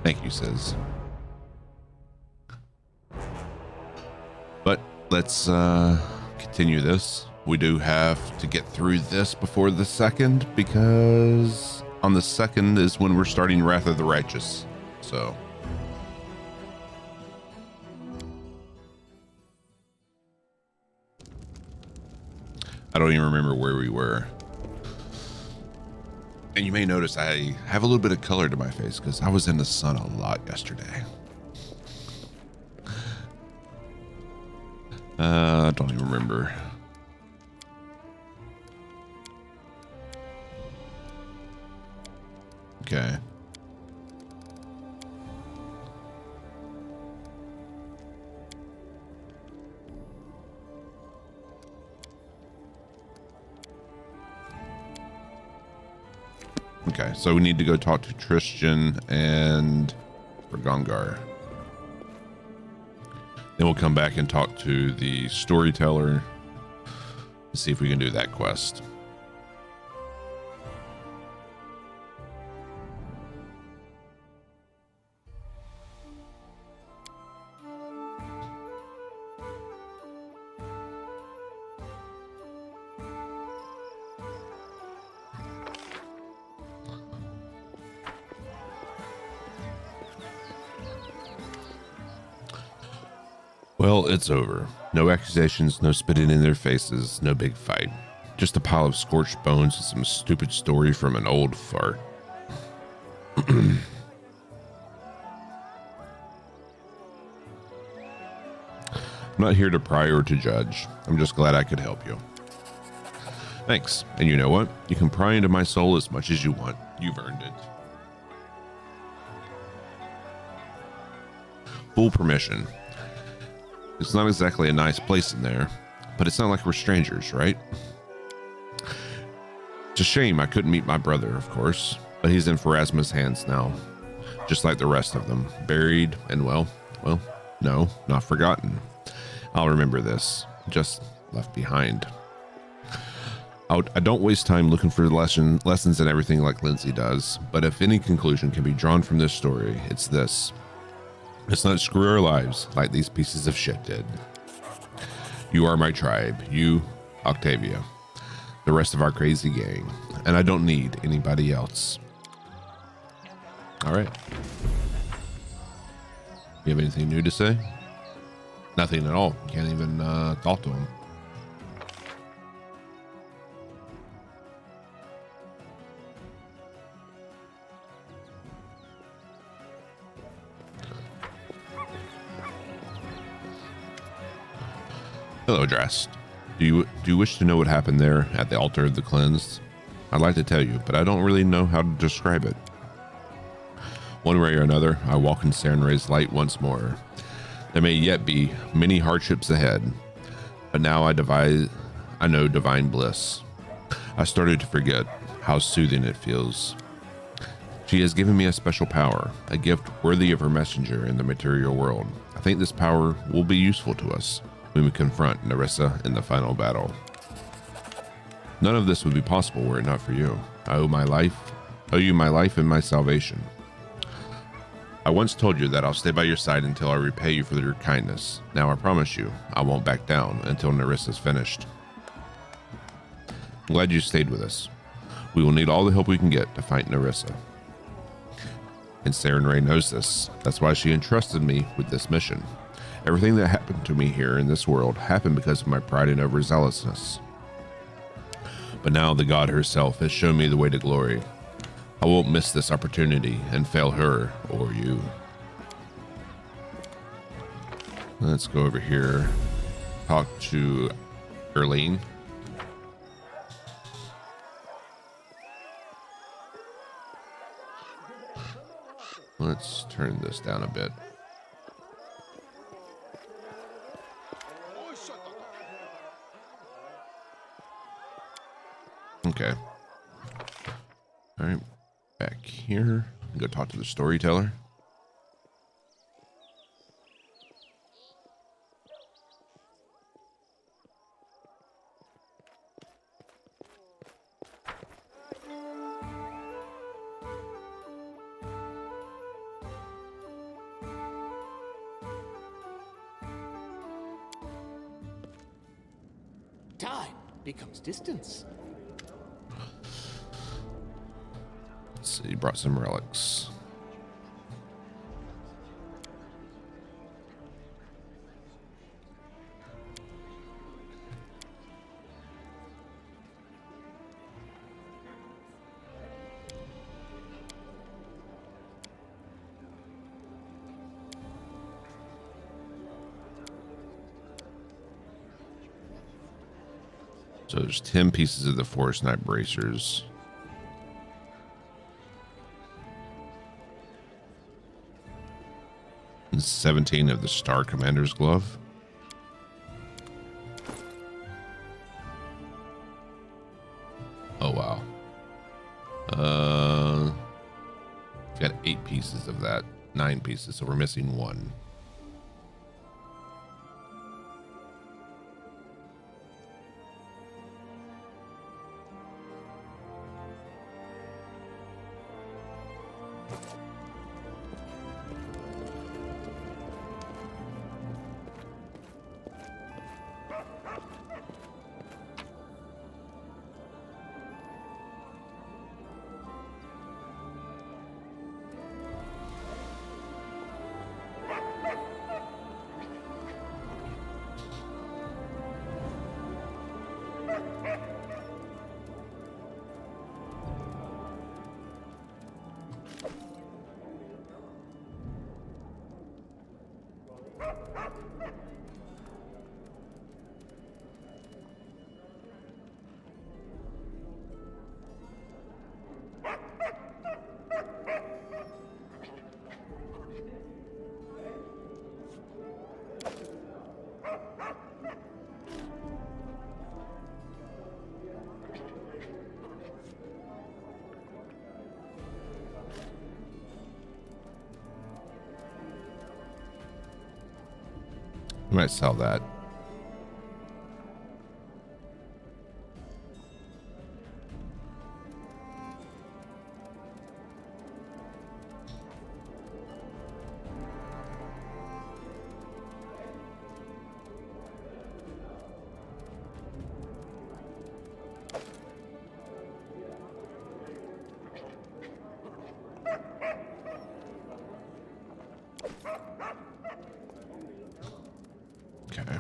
Thank you, Sis. But let's continue this. We do have to get through this before the second, because on the second is when we're starting Wrath of the Righteous. So I don't even remember where we were. And you may notice I have a little bit of color to my face because I was in the sun a lot yesterday. I don't even remember. Okay. Okay, so we need to go talk to Tristan and Ragongar. Then we'll come back and talk to the storyteller to see if we can do that quest. Well, it's over. No accusations, no spitting in their faces, no big fight. Just a pile of scorched bones and some stupid story from an old fart. I'm not here to pry or to judge. I'm just glad I could help you. Thanks. And you know what? You can pry into my soul as much as you want. You've earned it. Full permission. It's not exactly a nice place in there, but it's not like we're strangers, right? It's a shame I couldn't meet my brother, of course, but he's in Pharasma's hands now, just like the rest of them, buried and well, no, not forgotten. I'll remember this, just left behind. I don't waste time looking for lessons and everything like Lindsay does, but if any conclusion can be drawn from this story, it's this. Let's not screw our lives like these pieces of shit did. You are my tribe, you, Octavia, the rest of our crazy gang, and I don't need anybody else. All right. You have anything new to say? Nothing at all. Can't even talk to him. Hello, Drast. Do you wish to know what happened there at the altar of the cleansed? I'd like to tell you, but I don't really know how to describe it. One way or another, I walk in Sarenrae's light once more. There may yet be many hardships ahead, but now I know divine bliss. I started to forget how soothing it feels. She has given me a special power, a gift worthy of her messenger in the material world. I think this power will be useful to us when we confront Nerissa in the final battle. None of this would be possible were it not for you. I owe you my life and my salvation. I once told you that I'll stay by your side until I repay you for your kindness. Now I promise you, I won't back down until Nerissa's finished. I'm glad you stayed with us. We will need all the help we can get to fight Nerissa. And Sarenrae knows this. That's why she entrusted me with this mission. Everything that happened to me here in this world happened because of my pride and overzealousness. But now the god herself has shown me the way to glory. I won't miss this opportunity and fail her or you. Let's go over here. Talk to Erlene. Let's turn this down a bit. Okay. All right. Back here. Go talk to the storyteller. Time becomes distance. Let's see, brought some relics. So there's 10 pieces of the Forest Knight bracers. And 17 of the Star Commander's glove. Oh, wow. Got 8 pieces of that. 9 pieces, so we're missing 1. We might sell that. Okay.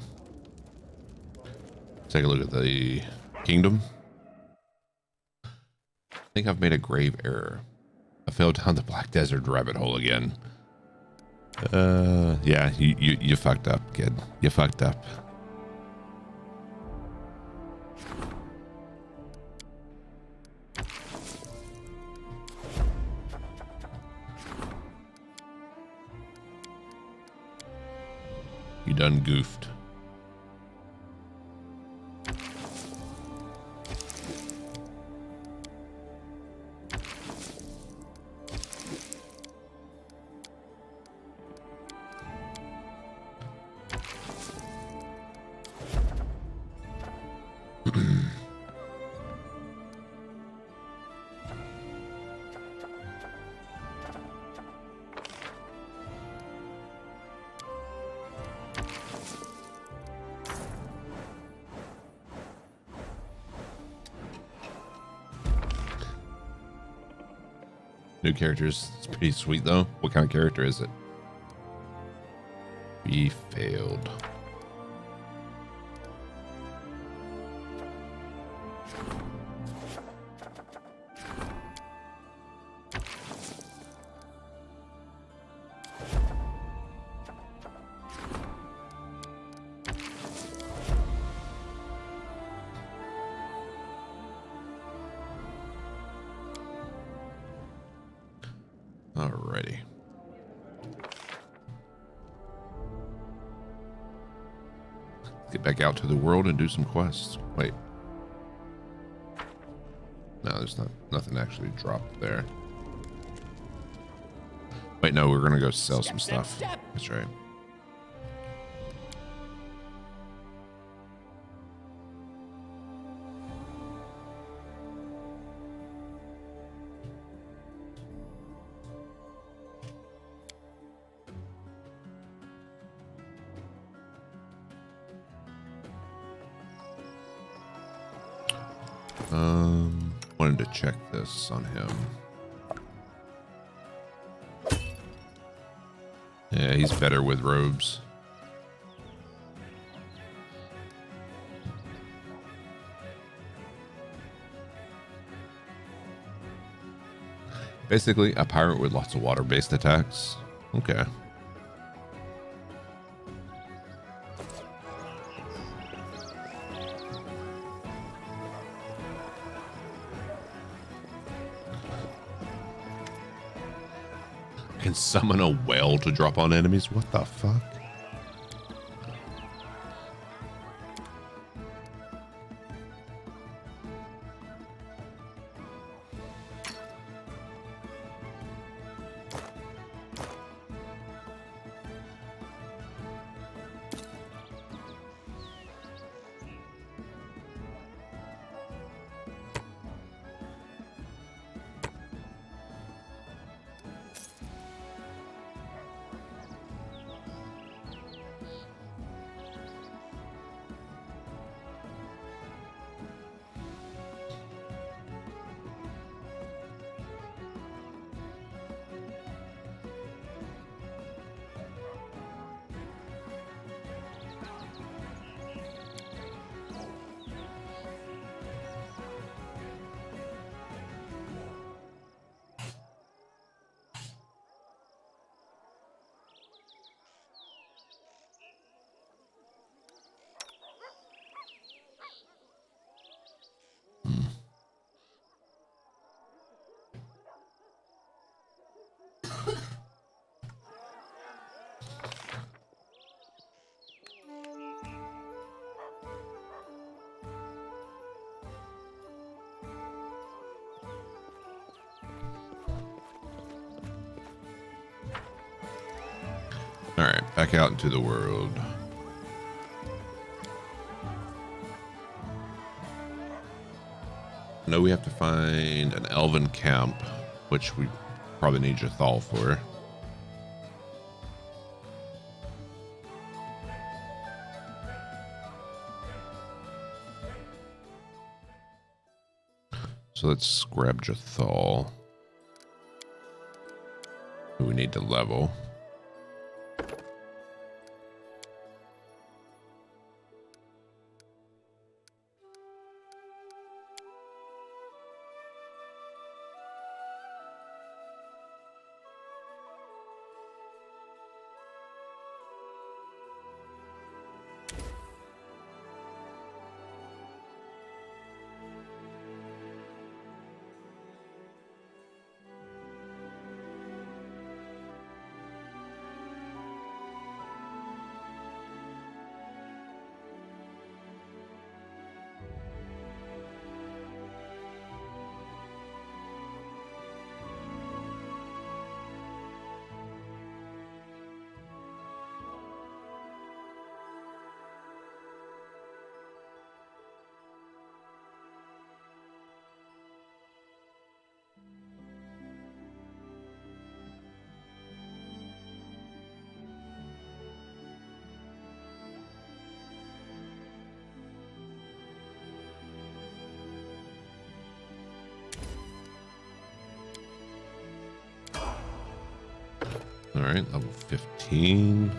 Take a look at the kingdom. I think I've made a grave error. I fell down the Black Desert rabbit hole again. Yeah, you fucked up, kid. You fucked up. You done goofed. New characters. It's pretty sweet though. What kind of character is it? We failed. Alrighty. Get back out to the world and do some quests. Wait. No, there's nothing actually dropped there. Wait, no, we're gonna go sell some stuff. That's right. Wanted to check this on him. Yeah, he's better with robes. Basically, a pirate with lots of water-based attacks. Okay. Can summon a whale to drop on enemies? What the fuck? All right, back out into the world. I know we have to find an elven camp, which we probably need Jathal for. So let's grab Jathal, who we need to level. All right, level 15.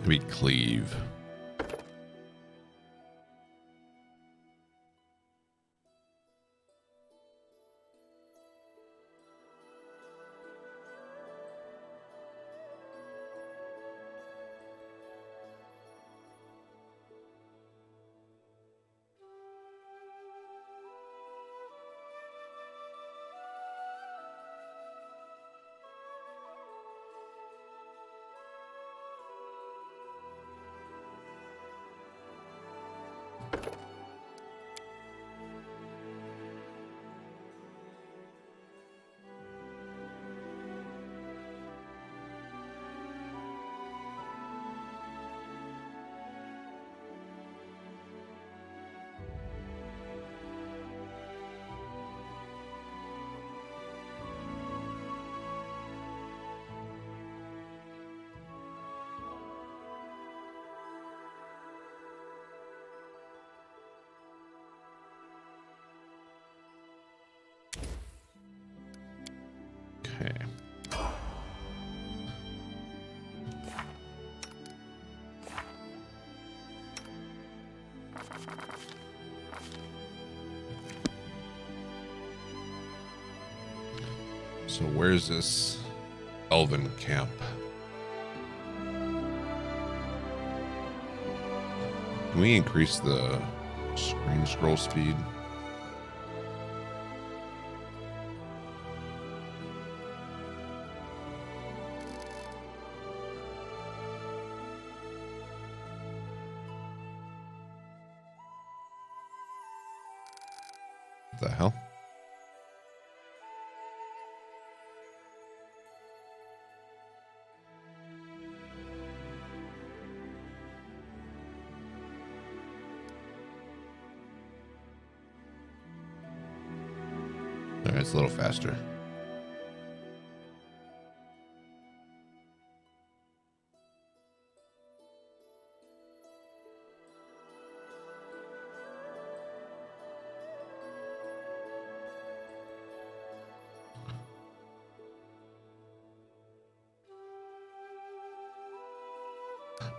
Maybe cleave. Okay. So where's this elven camp? Can we increase the screen scroll speed? What the hell? All right, it's a little faster.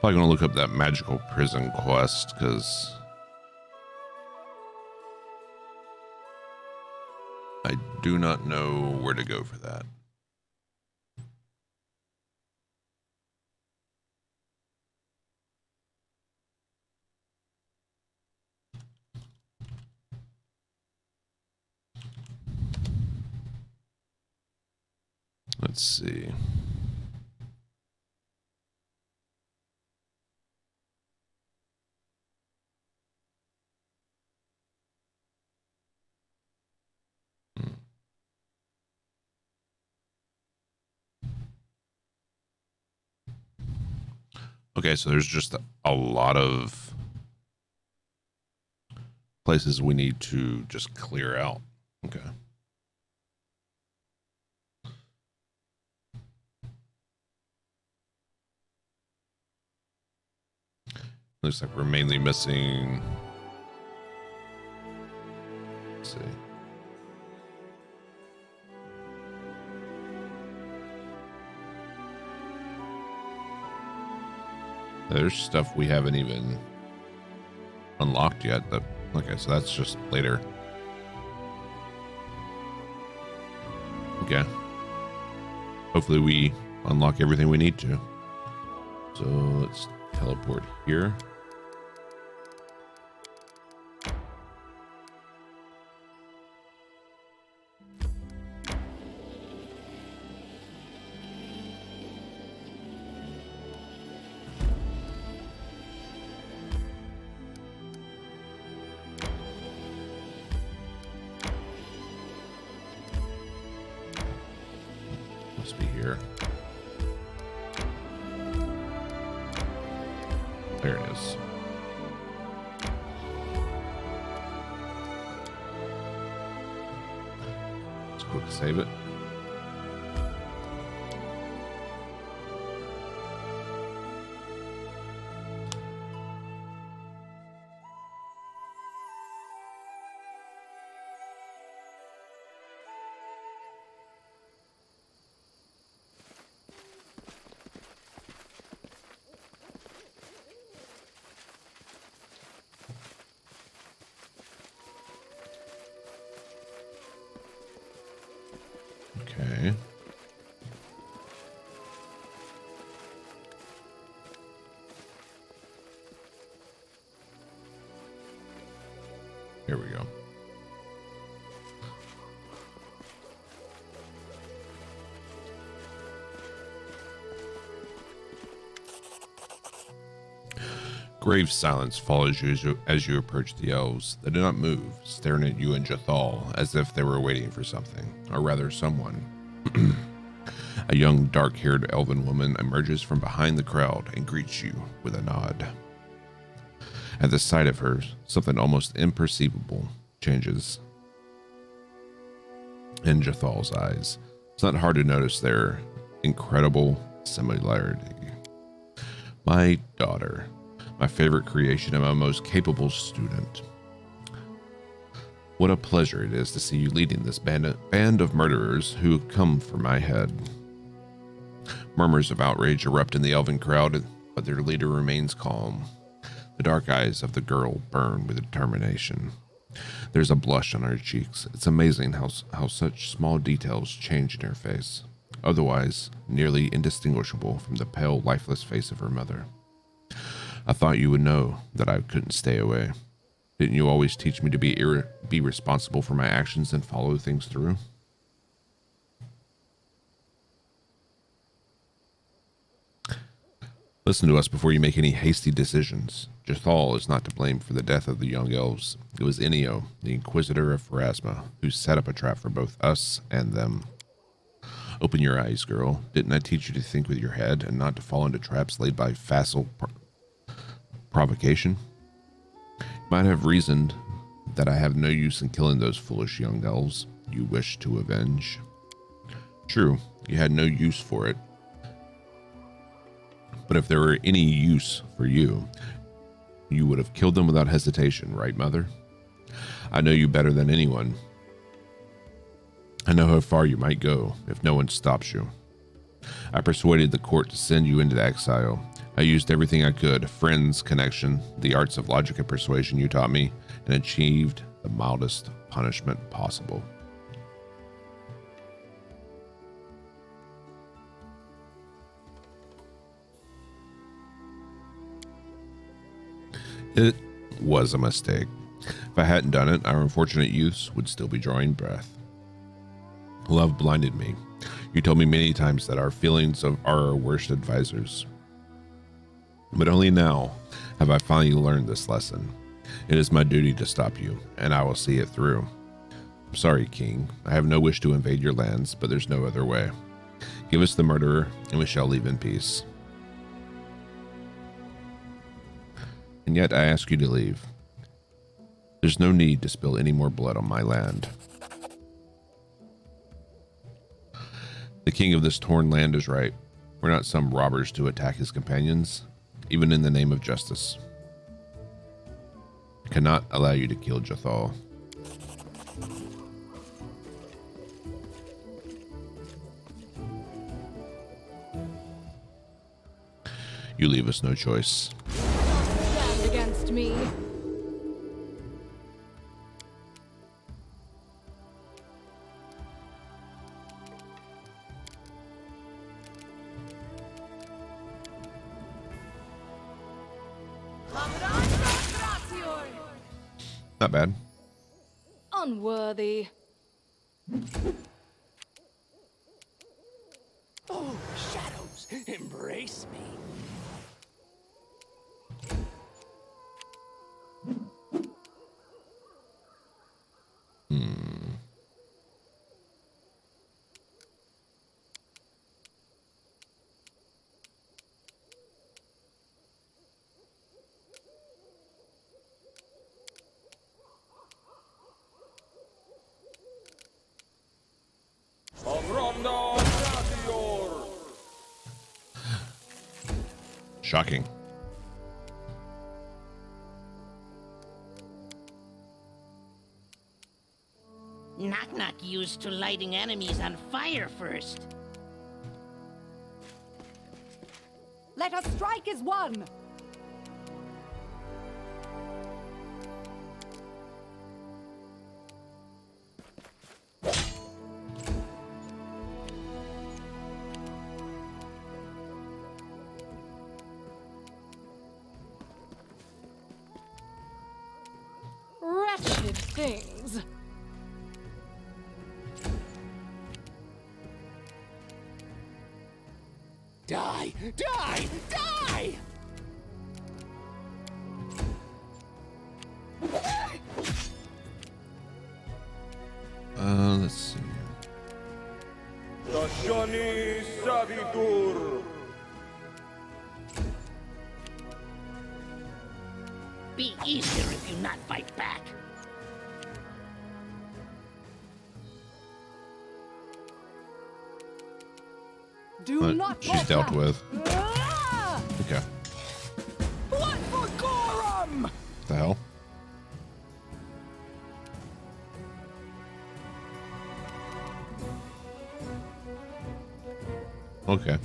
Probably gonna look up that magical prison quest because I do not know where to go for that. Let's see. Okay, so there's just a lot of places we need to just clear out. Okay. Looks like we're mainly missing. Let's see. There's stuff we haven't even unlocked yet. That, okay, so that's just later. Okay. Hopefully we unlock everything we need to. So let's teleport here. Must be here. There it is. Let's quick save it. Okay. Here we go. Grave silence follows you as you approach the elves. They do not move, staring at you and Jathal as if they were waiting for something, or rather someone. A young, dark-haired elven woman emerges from behind the crowd and greets you with a nod. At the sight of her, something almost imperceivable changes in Jathal's eyes. It's not hard to notice their incredible similarity. My daughter. My favorite creation and my most capable student. What a pleasure it is to see you leading this band of murderers who come for my head. Murmurs of outrage erupt in the elven crowd, but their leader remains calm. The dark eyes of the girl burn with determination. There's a blush on her cheeks. It's amazing how such small details change in her face, otherwise nearly indistinguishable from the pale, lifeless face of her mother. I thought you would know that I couldn't stay away. Didn't you always teach me to be responsible for my actions and follow things through? Listen to us before you make any hasty decisions. Jathal is not to blame for the death of the young elves. It was Inio, the Inquisitor of Pharasma, who set up a trap for both us and them. Open your eyes, girl. Didn't I teach you to think with your head and not to fall into traps laid by facile provocation? Might have reasoned that I have no use in killing those foolish young elves you wish to avenge. True, you had no use for it. But if there were any use for you, you would have killed them without hesitation, right, Mother? I know you better than anyone. I know how far you might go if no one stops you. I persuaded the court to send you into exile. I used everything I could, friends, connection, the arts of logic and persuasion you taught me, and achieved the mildest punishment possible. It was a mistake. If I hadn't done it, our unfortunate youths would still be drawing breath. Love blinded me. You told me many times that our feelings are our worst advisors. But only now have I finally learned this lesson. It is my duty to stop you, and I will see it through. I'm sorry, King. I have no wish to invade your lands, but there's no other way. Give us the murderer, and we shall leave in peace. And yet I ask you to leave. There's no need to spill any more blood on my land. The king of this torn land is right. We're not some robbers to attack his companions, even in the name of justice. I cannot allow you to kill Jathal. You leave us no choice. Stand against me. Not bad. Unworthy. Oh, shadows, embrace me. Shocking. Knock-knock used to lighting enemies on fire first. Let us strike as one. Wretched things. Die! Die! Die! Let's see. Tashani Savitur. Be easier if you not fight back. Do not She's dealt falter. with. Ah! Okay. What for Gorum? The hell? Okay.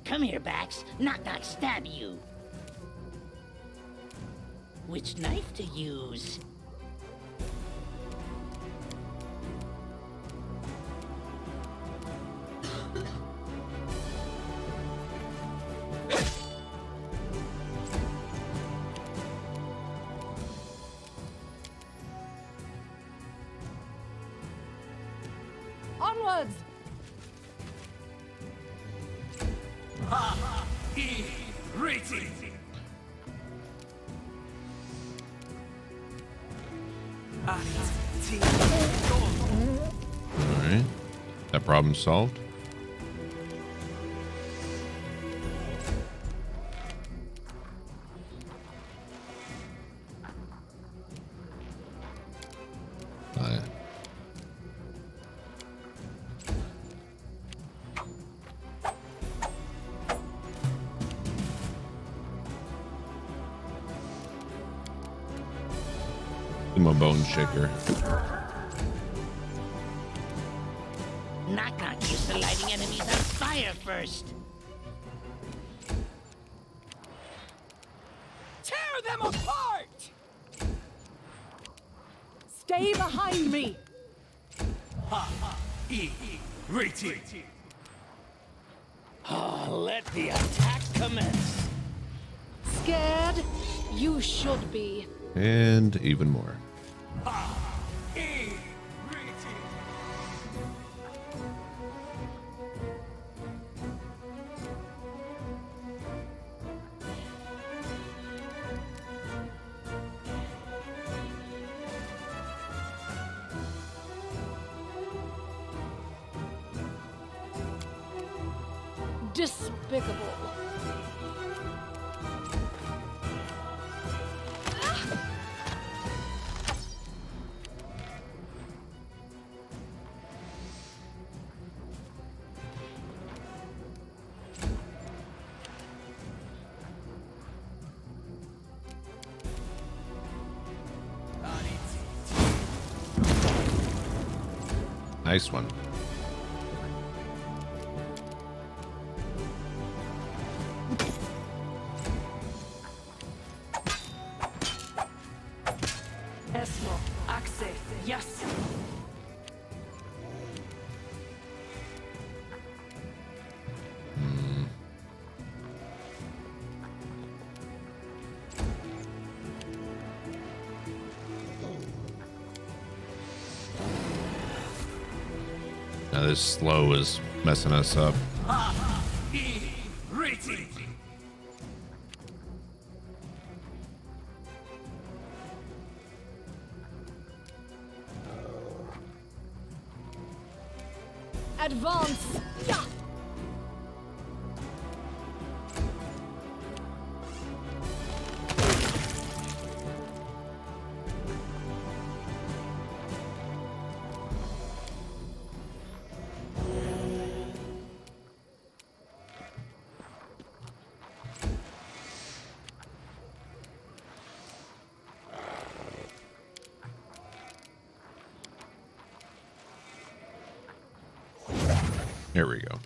Come here, Bax. Knock knock stab you. Which knife to use? Onwards! All right. That problem solved. My bone shaker. Knock knock used to lighting enemies on fire first. Tear them apart! Stay behind me! Let the attack commence. Scared? You should be. And even more. Despicable. Nice one. Yes. Now this slow is messing us up. Advance. Yeah. Here we go.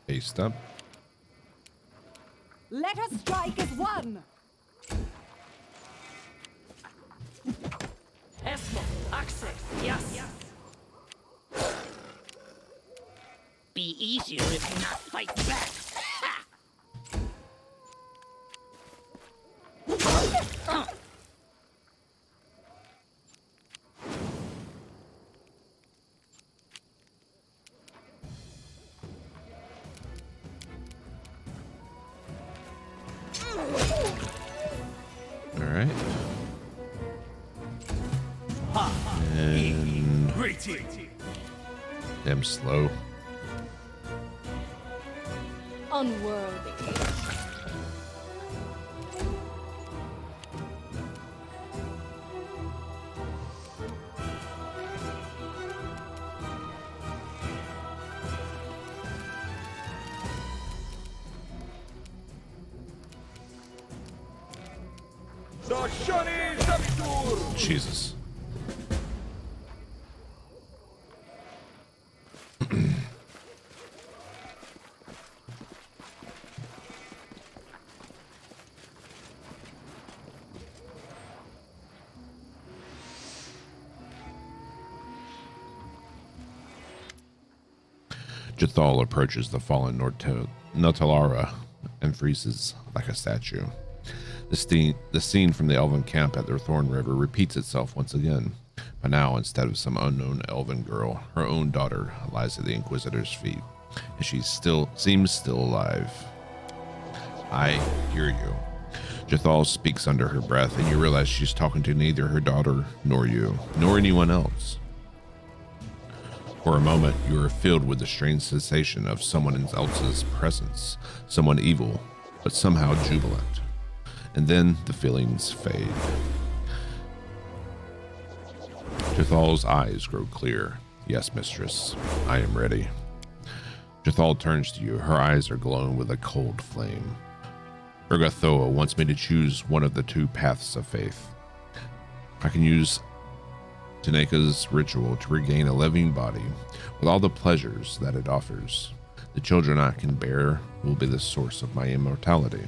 Paste up. Let us strike as one. Yes. Be easier if you not fight back. Ha! All right. And damn slow. Unworthy. Mashani Savitur! Jesus. Jathal approaches the fallen Notalara and freezes like a statue. The scene from the elven camp at the Thorn River repeats itself once again, but now instead of some unknown elven girl, her own daughter lies at the Inquisitor's feet, and she seems still alive. I hear you. Jathal speaks under her breath, and you realize she's talking to neither her daughter nor you, nor anyone else. For a moment, you are filled with the strange sensation of someone else's presence, someone evil, but somehow jubilant. And then the feelings fade. Jathal's eyes grow clear. Yes, mistress, I am ready. Jathal turns to you. Her eyes are glowing with a cold flame. Urgathoa wants me to choose one of the two paths of faith. I can use Taneka's ritual to regain a living body with all the pleasures that it offers. The children I can bear will be the source of my immortality.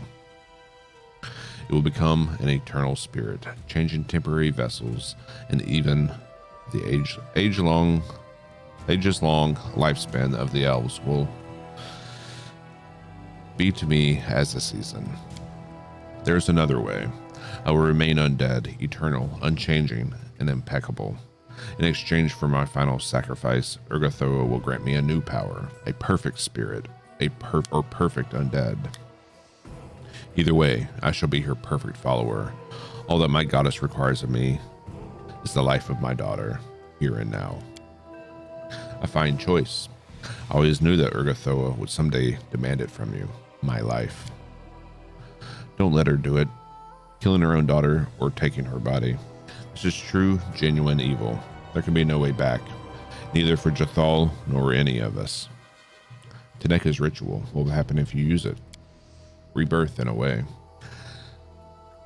It will become an eternal spirit, changing temporary vessels, and even the ages-long lifespan of the elves will be to me as a season. There's another way. I will remain undead, eternal, unchanging, and impeccable. In exchange for my final sacrifice, Urgathoa will grant me a new power, a perfect spirit, or perfect undead. Either way, I shall be her perfect follower. All that my goddess requires of me is the life of my daughter, here and now. A fine choice. I always knew that Urgathoa would someday demand it from you, my life. Don't let her do it, killing her own daughter or taking her body. This is true, genuine evil. There can be no way back, neither for Jathal nor any of us. Taneka's ritual. What will happen if you use it? Rebirth, in a way.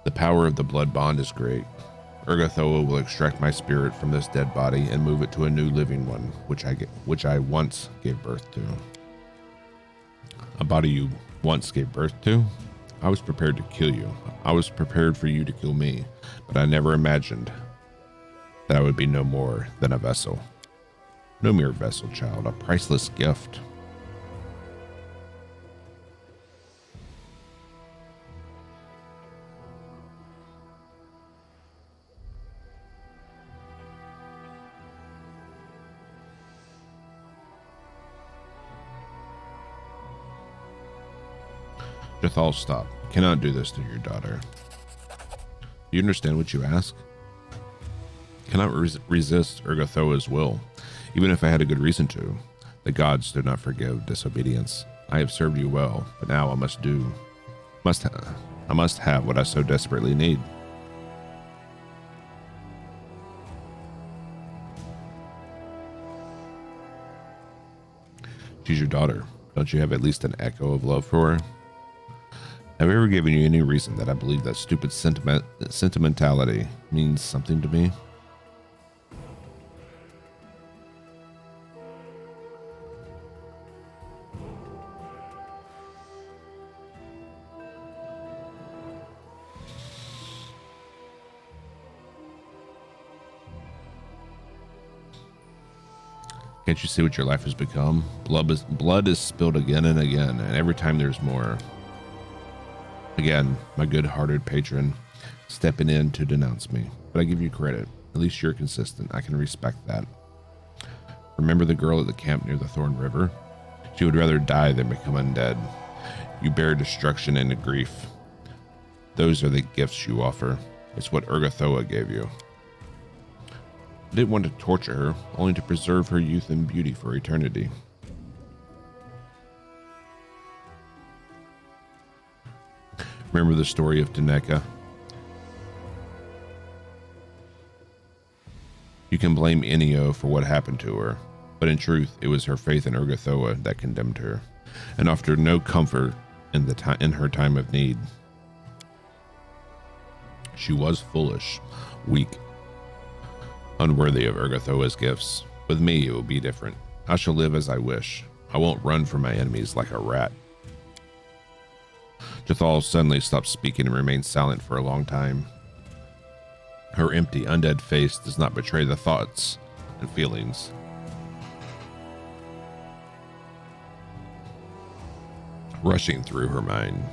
The power of the blood bond is great. Urgathoa will extract my spirit from this dead body and move it to a new living one, which I once gave birth to. A body you once gave birth to? I was prepared to kill you. I was prepared for you to kill me, but I never imagined that I would be no more than a vessel. No mere vessel, child, a priceless gift. Jathal, stop. You cannot do this to your daughter. Do you understand what you ask? Cannot resist Urgathoa's will, even if I had a good reason to. The gods do not forgive disobedience. I have served you well, but now I must have what I so desperately need. She's your daughter. Don't you have at least an echo of love for her? Have I ever given you any reason that I believe that stupid sentimentality means something to me? Can't you see what your life has become? Blood is spilled again and again, and every time there's more. Again, my good-hearted patron, stepping in to denounce me. But I give you credit. At least you're consistent. I can respect that. Remember the girl at the camp near the Thorn River? She would rather die than become undead. You bear destruction and grief. Those are the gifts you offer. It's what Urgathoa gave you. I didn't want to torture her, only to preserve her youth and beauty for eternity. Remember the story of Taneka? You can blame Enio for what happened to her, but in truth, it was her faith in Urgathoa that condemned her, and offered no comfort in her time of need. She was foolish, weak, unworthy of Urgathoa's gifts. With me, it will be different. I shall live as I wish. I won't run from my enemies like a rat. Jethal suddenly stopped speaking and remained silent for a long time. Her empty, undead face does not betray the thoughts and feelings. Rushing through her mind.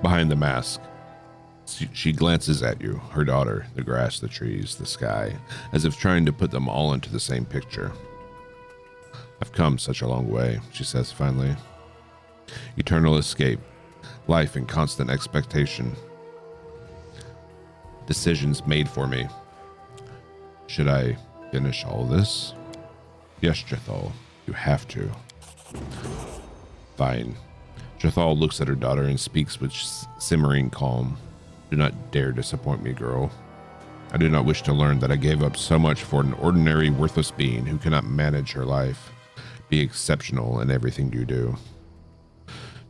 Behind the mask, she glances at you, her daughter, the grass, the trees, the sky, as if trying to put them all into the same picture. I've come such a long way, she says finally. Eternal escape, life in constant expectation. Decisions made for me. Should I finish all this? Yes, Jethal, you have to. Fine. Jethal looks at her daughter and speaks with simmering calm. Do not dare disappoint me, girl. I do not wish to learn that I gave up so much for an ordinary, worthless being who cannot manage her life. Be exceptional in everything you do.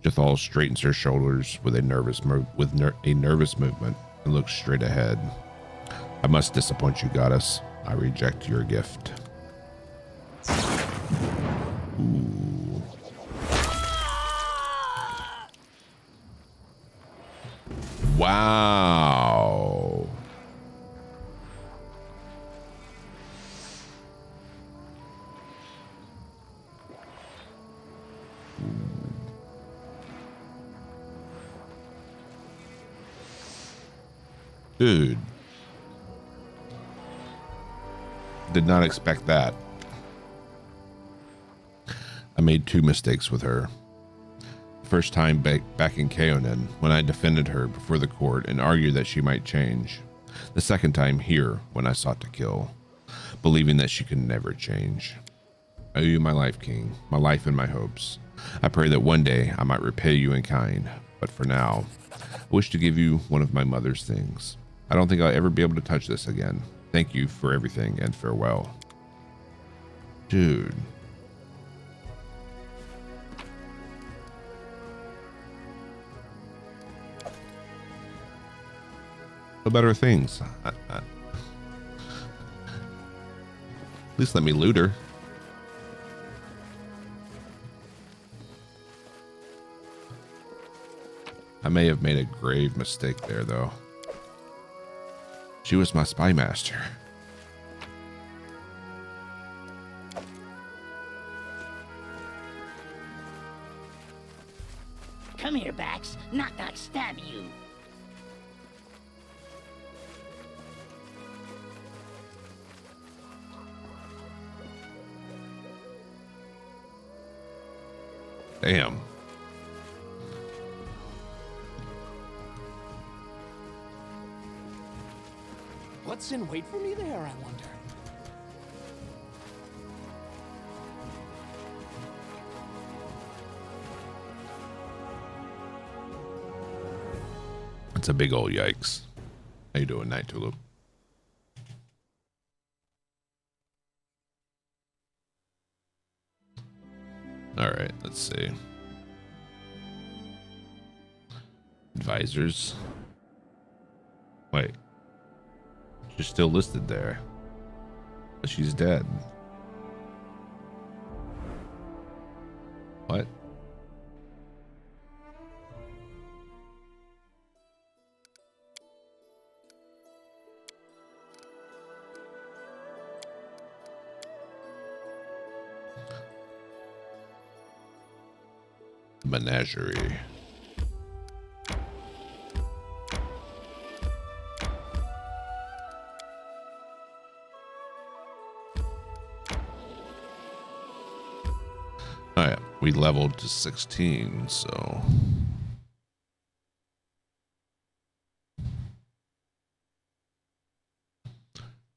Jethal straightens her shoulders with a nervous movement and looks straight ahead. I must disappoint you, goddess. I reject your gift. Ooh. Wow. Dude. Did not expect that. I made 2 mistakes with her. First time back in Kaonin, when I defended her before the court and argued that she might change. The second time here, when I sought to kill, believing that she could never change. I owe you my life, King, my life and my hopes. I pray that one day I might repay you in kind, but for now, I wish to give you one of my mother's things. I don't think I'll ever be able to touch this again. Thank you for everything and farewell. Dude. No better things. At least let me loot her. I may have made a grave mistake there, though. She was my spy master. Come here, Bax. Knock knock stab you. Damn. What's in wait for me there, I wonder? It's a big old yikes. How you doing, Night Tulip? All right, let's see. Advisors. Wait. She's still listed there. But she's dead. What? Menagerie. Oh yeah, we leveled to 16, so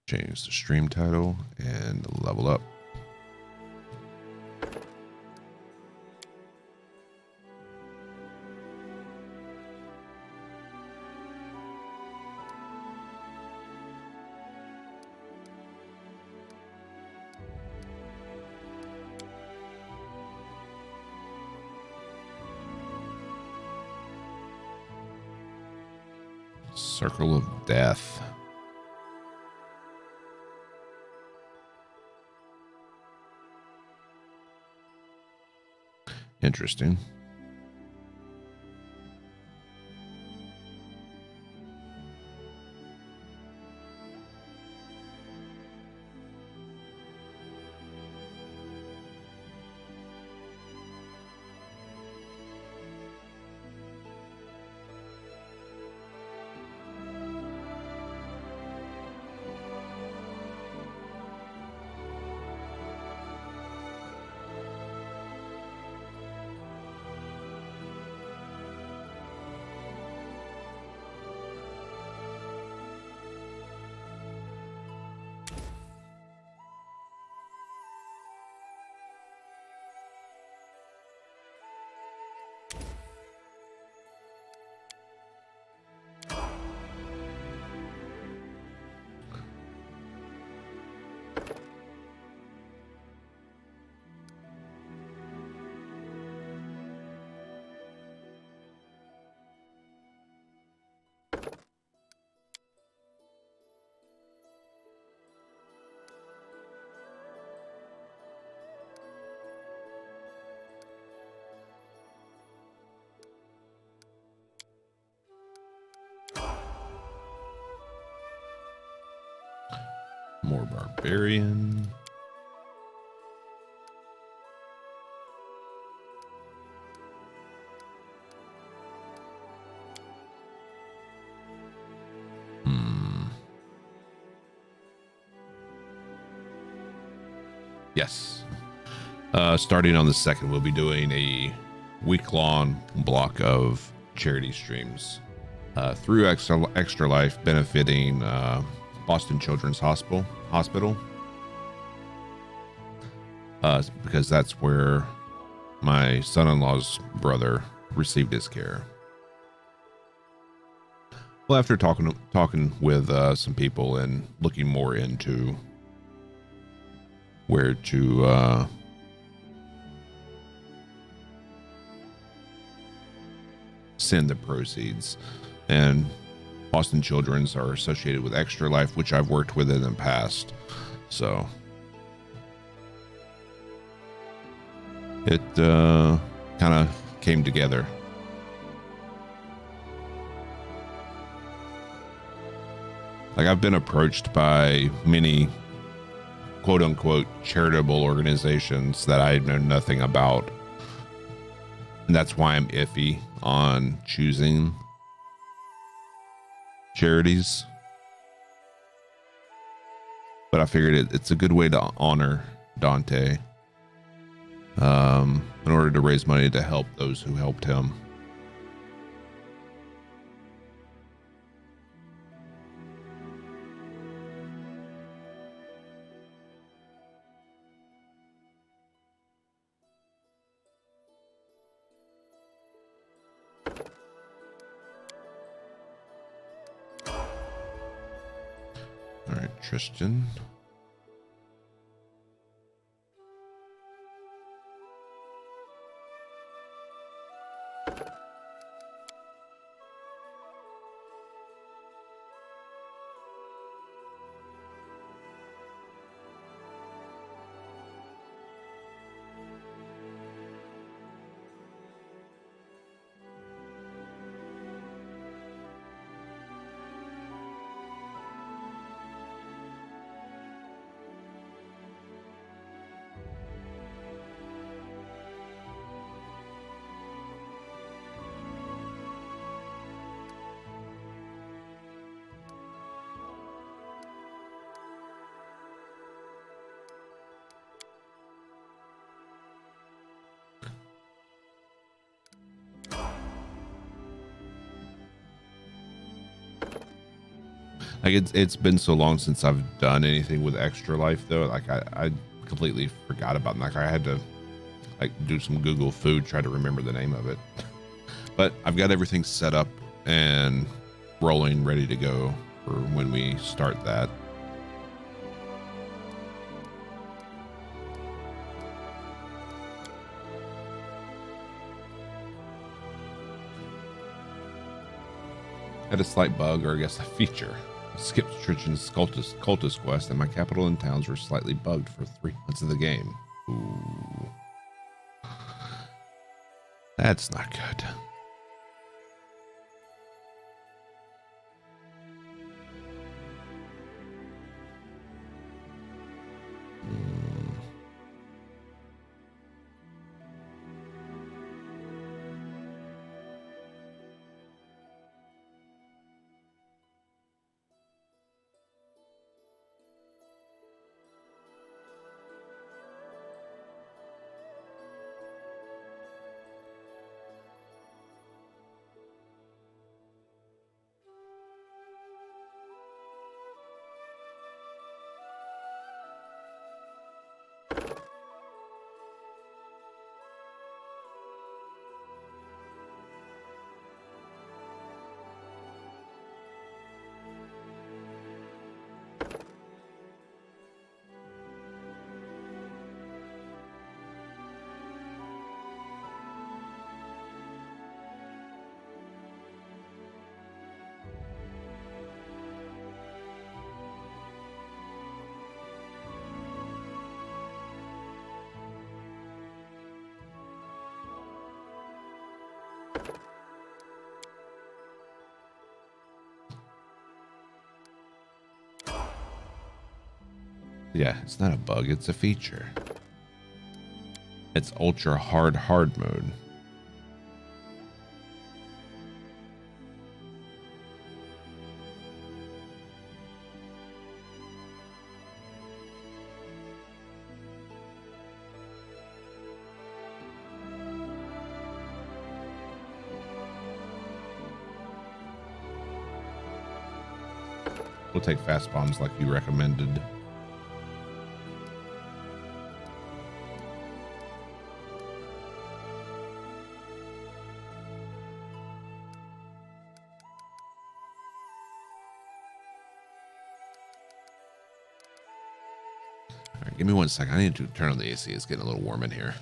change the stream title and level up. Circle of Death. Interesting. More barbarian. Yes. Starting on the 2nd, we'll be doing a week-long block of charity streams through Extra Life, benefiting Boston Children's Hospital, because that's where my son-in-law's brother received his care. Well, after talking with some people and looking more into where to send the proceeds, and Boston Children's are associated with Extra Life, which I've worked with in the past, so it kind of came together. Like, I've been approached by many quote unquote charitable organizations that I know nothing about, and that's why I'm iffy on choosing charities. But I figured it's a good way to honor Dante in order to raise money to help those who helped him. All right, Tristan. Like, it's been so long since I've done anything with Extra Life, though. Like, I completely forgot about it. Like, I had to like do some Google food, try to remember the name of it. But I've got everything set up and rolling, ready to go for when we start that. Had a slight bug, or I guess a feature. I skipped Trichin's cultist quest, and my capital and towns were slightly bugged for 3 months of the game. Ooh. That's not good. Yeah, it's not a bug, it's a feature. It's ultra hard mode. We'll take fast bombs like you recommended. All right, give me 1 second. I need to turn on the AC. It's getting a little warm in here.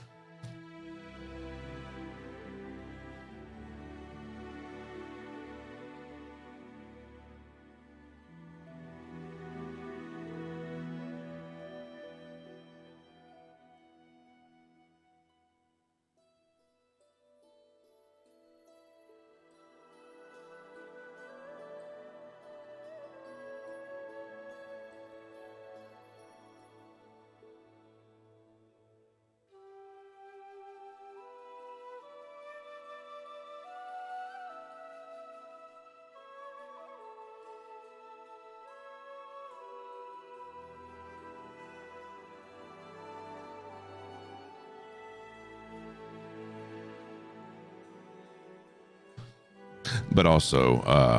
But also,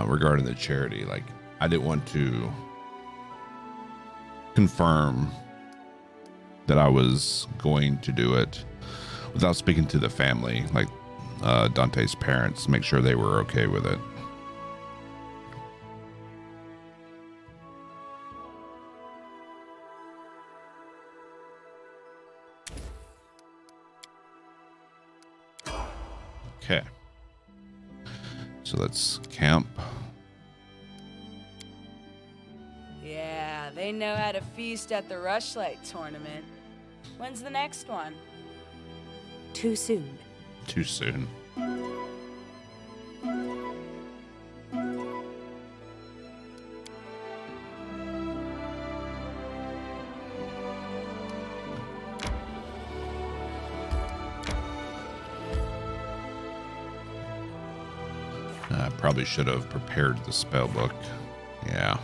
regarding the charity, like, I didn't want to confirm that I was going to do it without speaking to the family, like Dante's parents, make sure they were okay with it. Okay. So let's camp. Yeah, they know how to feast at the Rushlight tournament. When's the next one? Too soon. Too soon. I probably should have prepared the spell book. Yeah.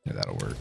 Yeah, that'll work.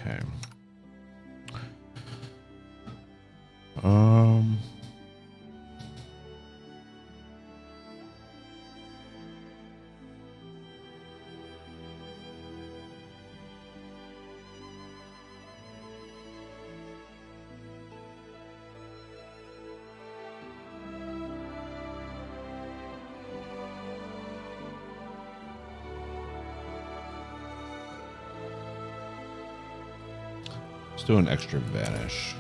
Okay. Let's do an extra vanish.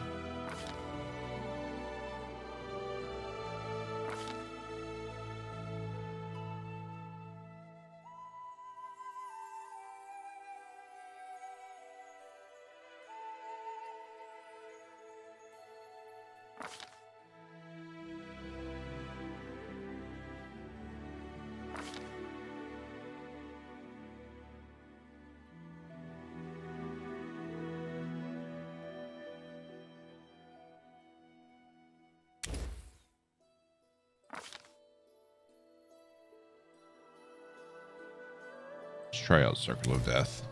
Let's try out Circle of Death.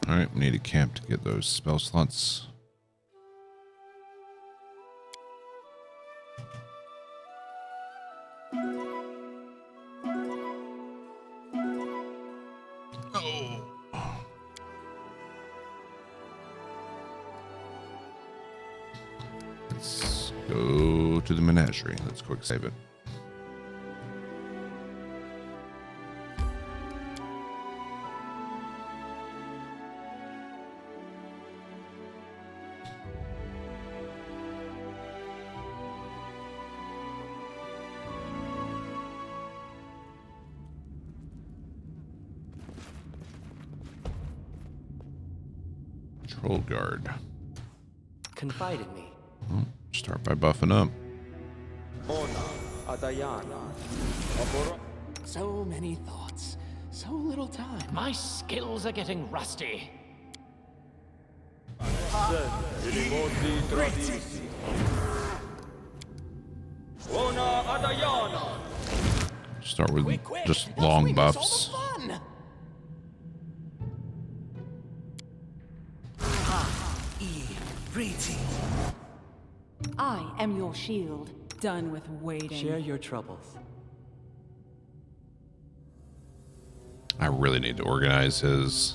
Alright, we need a camp to get those spell slots. Oh. Let's go to the menagerie. Let's quick save it. Troll guard. Confide in me. Well, start by buffing up. So many thoughts, so little time. My skills are getting rusty. Start with Quick, just let's long remix buffs. all the fun. I am your shield. Done with waiting. Share your troubles. I really need to organize his.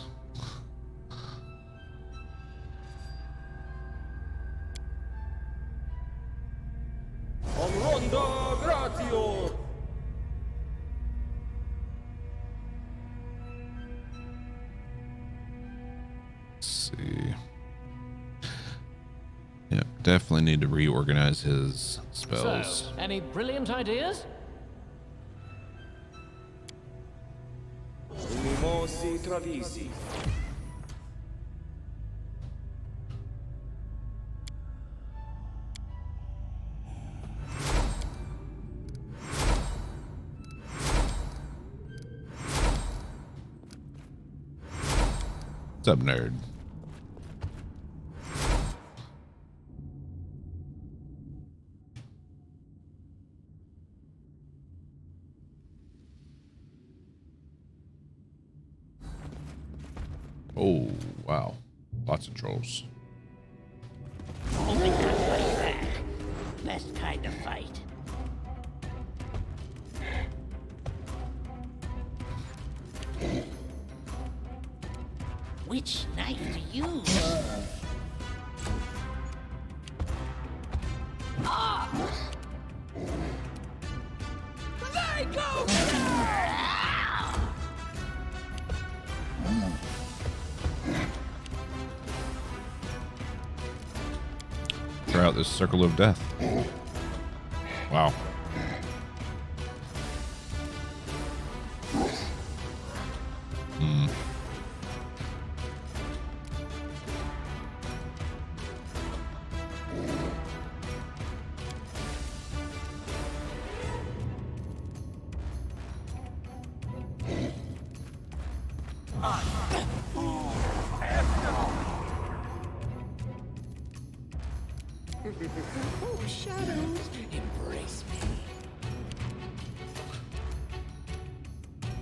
Definitely need to reorganize his spells. So, any brilliant ideas? Unimosi travisi. What's up, nerd? Oh, wow. Lots of trolls. Only not like that. Best kind of fight. Which knife to use? They go! Try out this circle of death. Wow. Shadows, embrace me.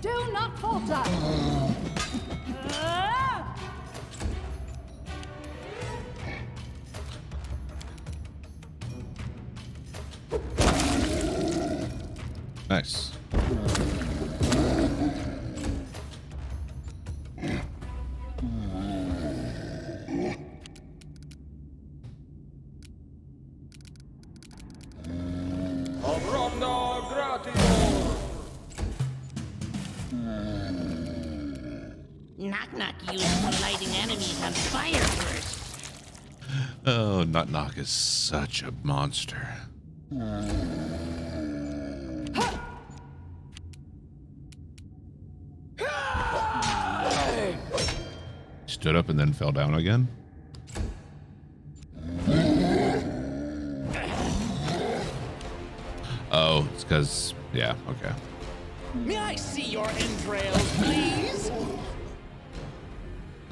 Do not falter! Nice. Avronda gratio. Knock-knock used for lighting enemies on fire first. Oh, Knock is such a monster. Stood up and then fell down again. Oh, it's because, yeah, okay. May I see your entrails, please?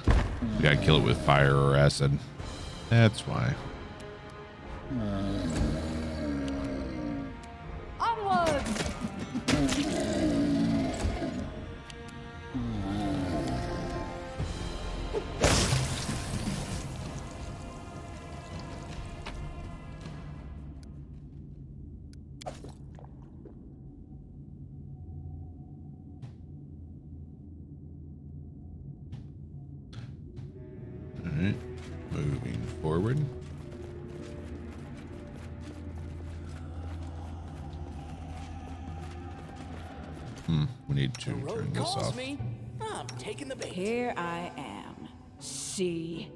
You gotta kill it with fire or acid. That's why. Onward! Alright, moving forward. We need to The road turn this calls off. me. I'm taking the bait. Here I am. See?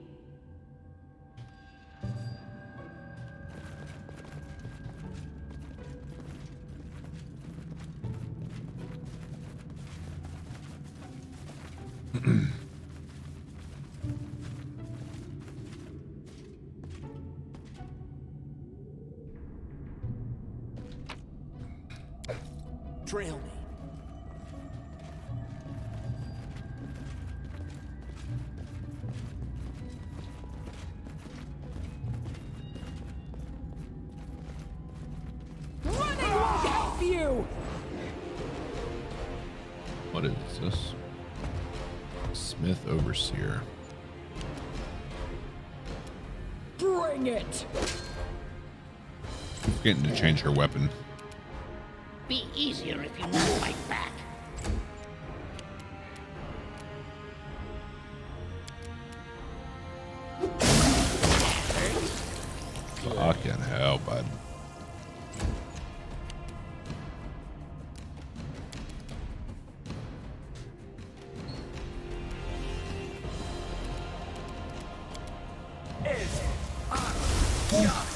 Trail me. Running won't help you! What is this? Smith Overseer. Bring it! Forgetting to change her weapon. Be easier if you move my back. Fucking hell, bud. Es. Ah. Ya.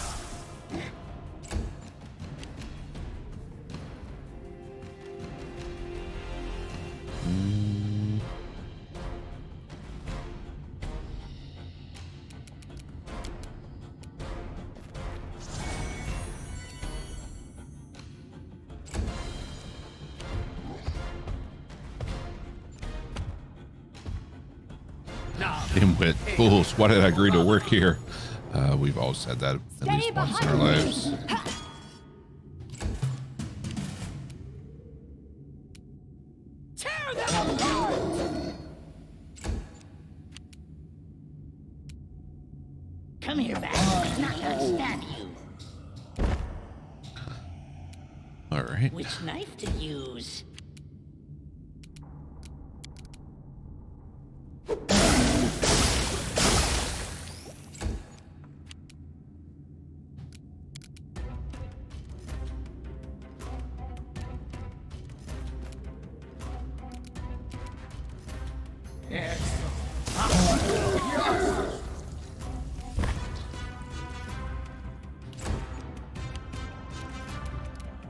Dimwit fools, why did I agree to work here? We've all said that at least once in our lives. Tear them apart! Come here, bastard. Not gonna stab you. All right. Which knife to use?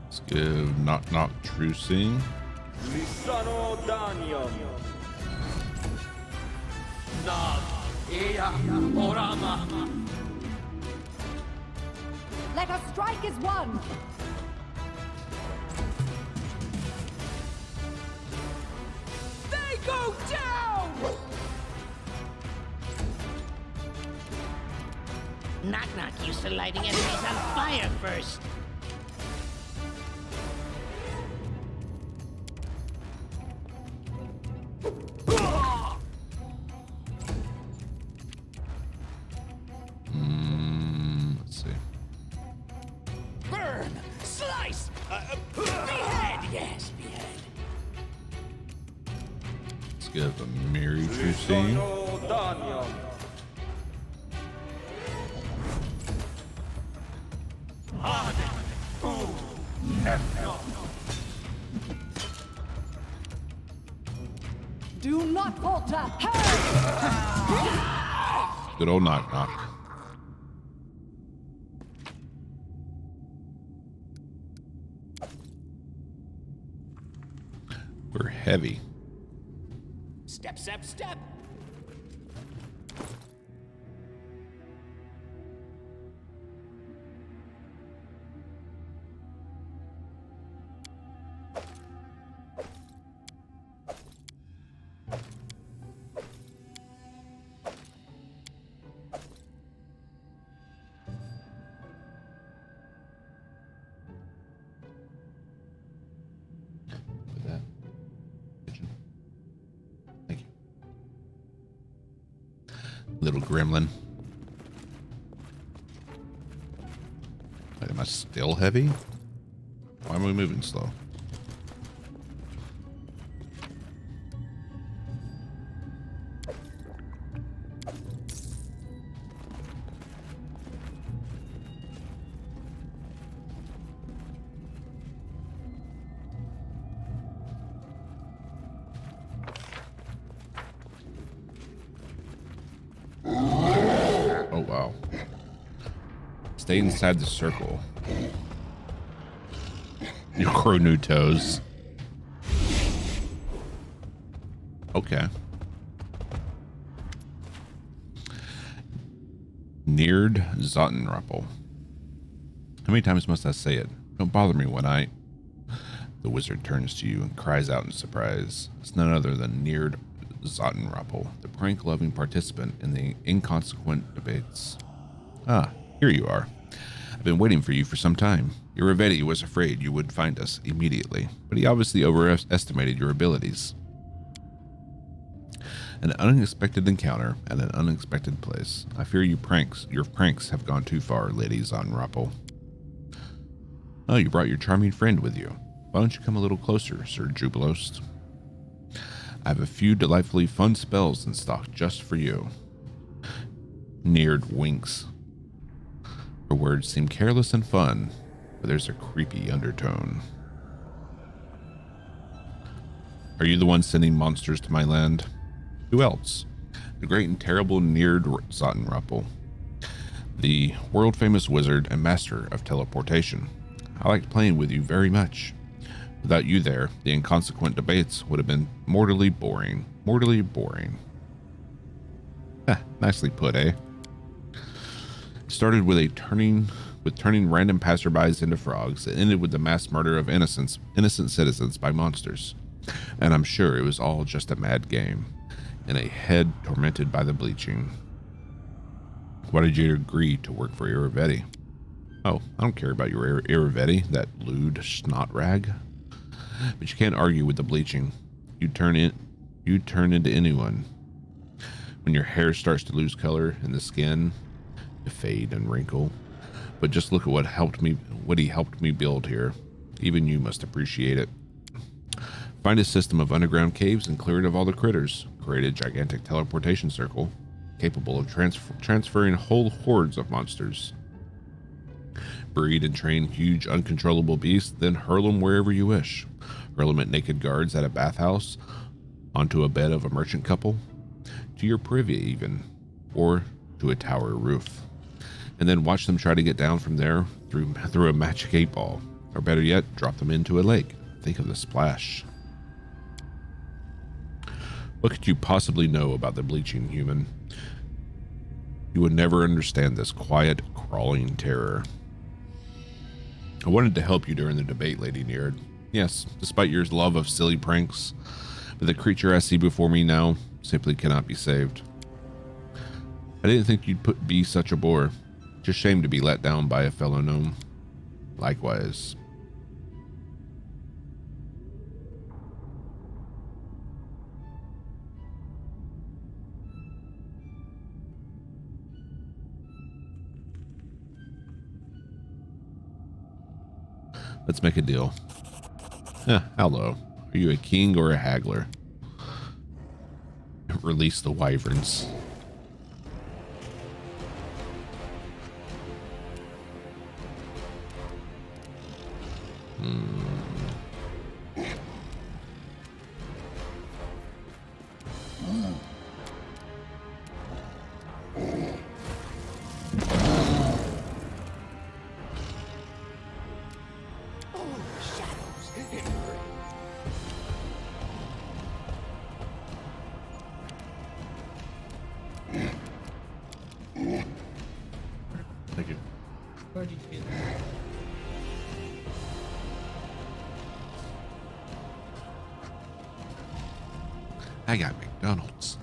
Let's give knock knock trucing. Lissano Danion. Let us strike as one. They go down! Knock knock used to lighting enemies on fire first. Let's see. Burn! Slice! Behead! Yes, behead. Let's give a Mary trucing. Lissano Danion. Do not falter. Good old knock knock. We're heavy. Step, step, step! Put that. Kitchen. Thank you. Little gremlin. Wait, am I still heavy? Why am I moving slow? Oh, wow. Stay inside the circle. You grow new toes. Okay. Neared Zottenruppel. How many times must I say it? Don't bother me when I... The wizard turns to you and cries out in surprise. It's none other than Neared Zottenruppel, the prank-loving participant in the inconsequent debates. Ah, here you are. I've been waiting for you for some time. Your Rivetti was afraid you would find us immediately, but he obviously overestimated your abilities. An unexpected encounter at an unexpected place. I fear your pranks have gone too far, Lady Zottenruppel. Oh, you brought your charming friend with you. Why don't you come a little closer, Sir Jubilost? I have a few delightfully fun spells in stock just for you. Neared winks. Her words seem careless and fun, but there's a creepy undertone. Are you the one sending monsters to my land? Who else? The great and terrible Neared Zottenruppel, the world-famous wizard and master of teleportation. I liked playing with you very much. Without you there, the inconsequent debates would have been mortally boring. Mortally boring. Nicely put, eh? It started with turning random passerbys into frogs. It ended with the mass murder of innocent citizens by monsters. And I'm sure it was all just a mad game. and a head tormented by the bleaching. Why did you agree to work for Iravetti? Oh, I don't care about your Iravetti, that lewd snot rag. But you can't argue with the bleaching. You turn into anyone. When your hair starts to lose color and the skin to fade and wrinkle. But just look at what he helped me build here. Even you must appreciate it. Find a system of underground caves and clear it of all the critters. Create a gigantic teleportation circle capable of transferring whole hordes of monsters. Breed and train huge uncontrollable beasts, then hurl them wherever you wish. Hurl them at naked guards at a bathhouse, onto a bed of a merchant couple, to your privy even, or to a tower roof. And then watch them try to get down from there through a magic 8-ball. Or better yet, drop them into a lake. Think of the splash. What could you possibly know about the bleaching, human? You would never understand this quiet, crawling terror. I wanted to help you during the debate, Lady Neard. Yes, despite your love of silly pranks, but the creature I see before me now simply cannot be saved. I didn't think you'd be such a bore. Just shame to be let down by a fellow gnome. Likewise. Let's make a deal. Hello. Are you a king or a haggler? Release the wyverns. Thank you. Where did you get that? I got McDonald's.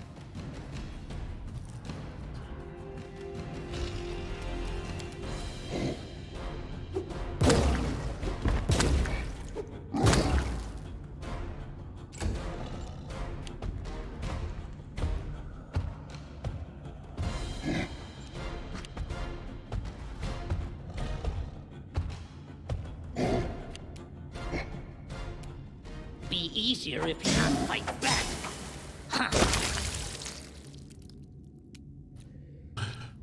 Be easier if you not fight back. Huh.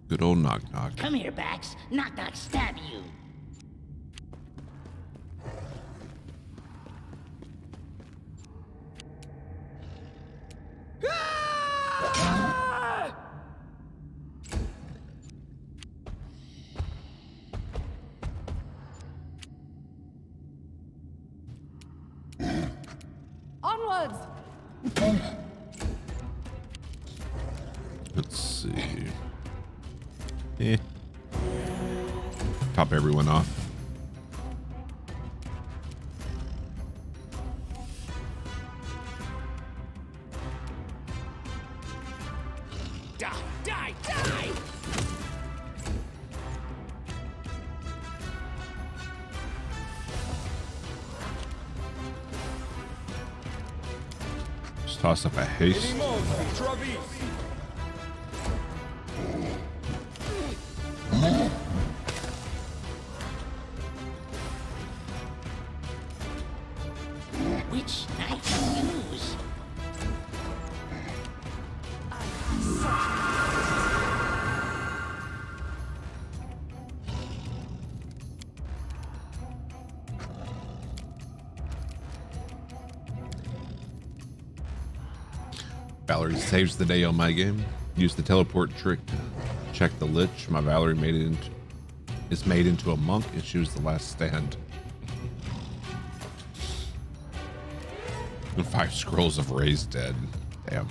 Good old knock knock. Come here, Bax. Knock knock stab you. Onwards! Let's see. Top everyone off. Die, die, die! Just toss up a haste. Mostri travis. Which knife to use? Valerie saves the day on my game. Use the teleport trick to check the lich. My Valerie is made into a monk and she was the last stand. And 5 scrolls of raised dead. Damn.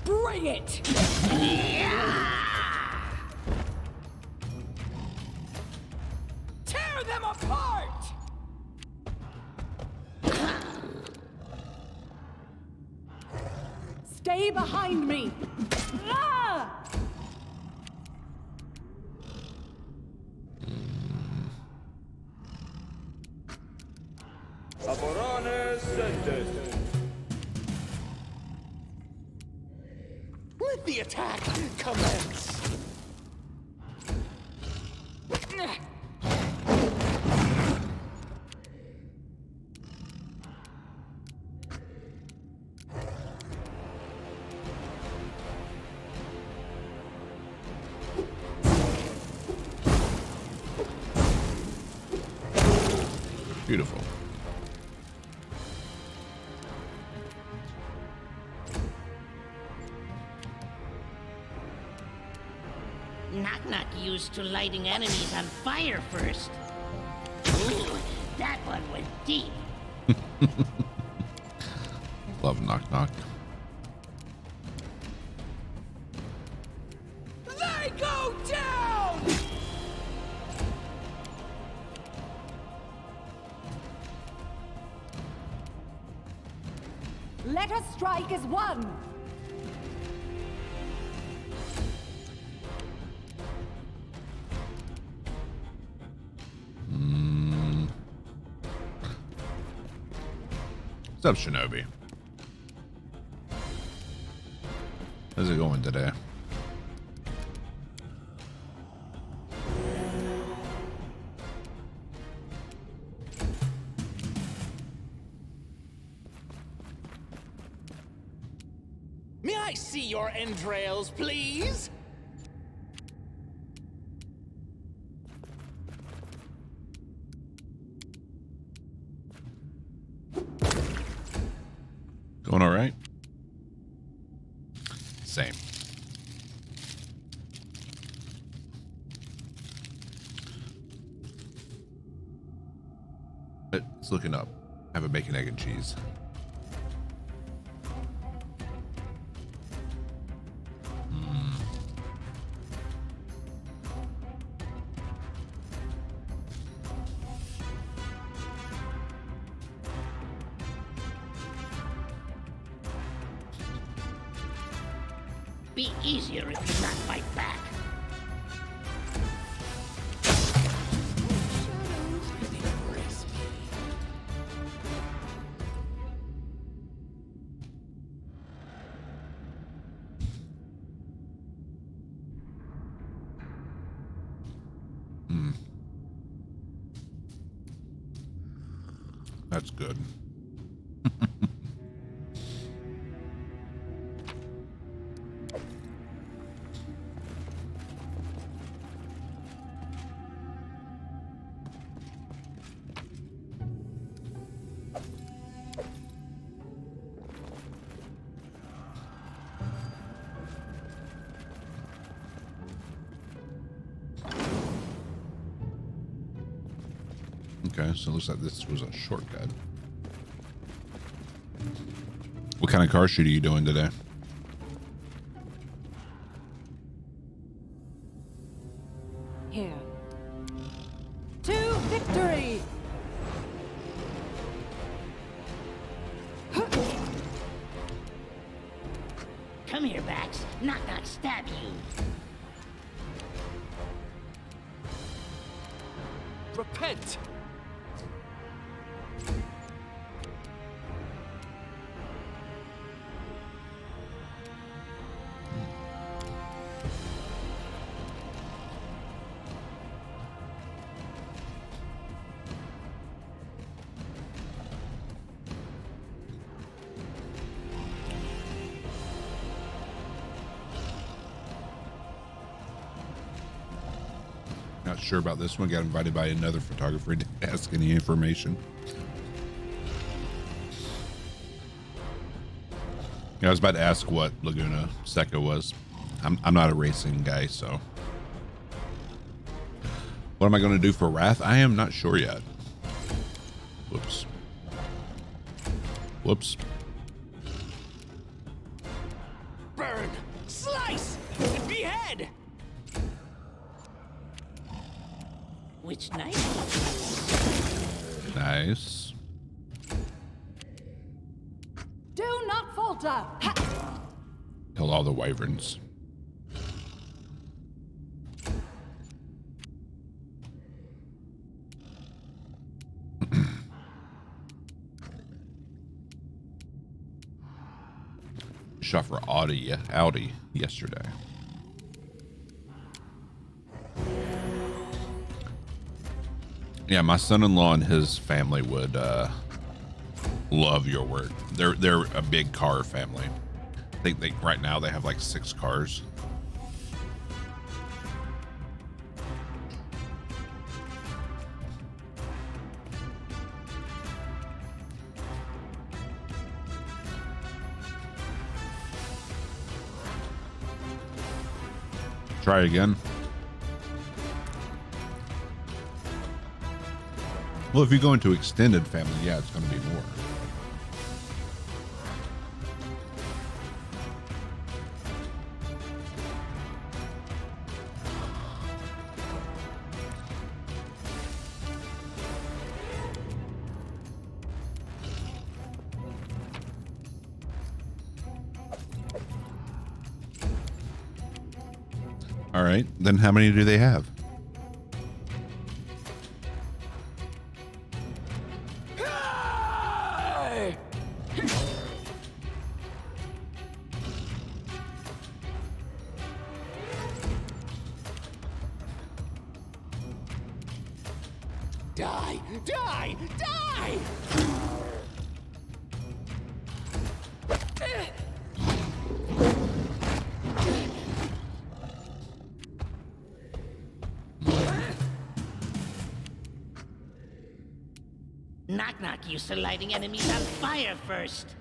Bring it! Tear them apart! Stay behind me. Ah! Aborane Sendes. Let the attack commence. Beautiful. Knock-knock used to lighting enemies on fire first. Ooh, that one went deep. Love knock knock. They go down! Let us strike as one. What's up, Shinobi? How's it going today? May I see your entrails, please? Going all right? Same. It's looking up. Have a bacon, egg, and cheese. Be easier if you not fight back. That's good. Okay, so it looks like this was a shortcut. What kind of car shoot are you doing today? Here. To victory! Come here, Bax. Knock-knock stab you. Repent! Not sure about this one. Got invited by another photographer to ask any information. Yeah, I was about to ask what Laguna Seca was. I'm not a racing guy, so. What am I going to do for Wrath? I am not sure yet. Whoops. Whoops. Burn! Slice! And behead! Which knife? Nice. Do not falter! Ha! Kill all the wyverns. Shot for Audi yesterday. Yeah, my son-in-law and his family would love your work. They're a big car family. I think right now they have like 6 cars. Try again. Well, if you go into extended family, yeah, it's going to be more. All right, then how many do they have? Die! Die! Die! Knock Knock used to lighting enemies on fire first.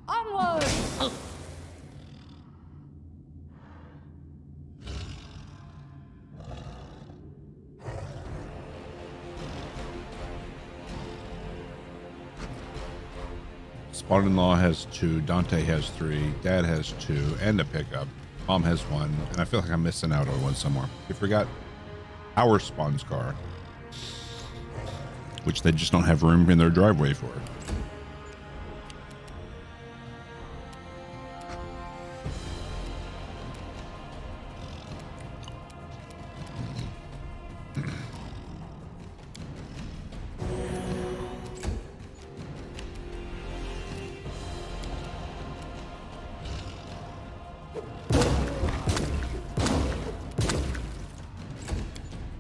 Onward! Son-in-law has 2, Dante has 3, Dad has 2, and a pickup. Mom has 1, and I feel like I'm missing out on one somewhere. You forgot our Spawn's car, which they just don't have room in their driveway for.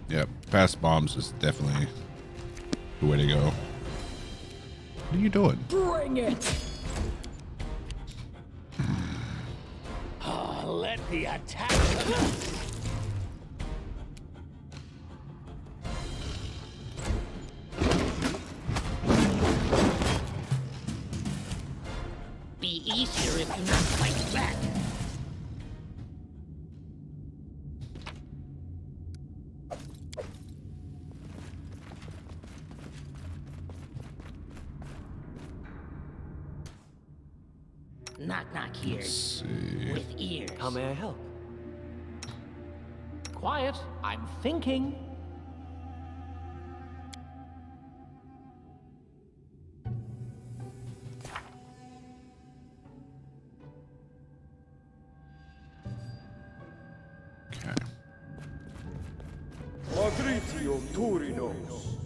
Yep, fast bombs is definitely the way to go. What are you doing? Bring it! Let the attack commence! Be easier if you not fight back. Knock Knock here. Let's see. With ears. How may I help? Quiet. I'm thinking. Okay. Patritium Turinos.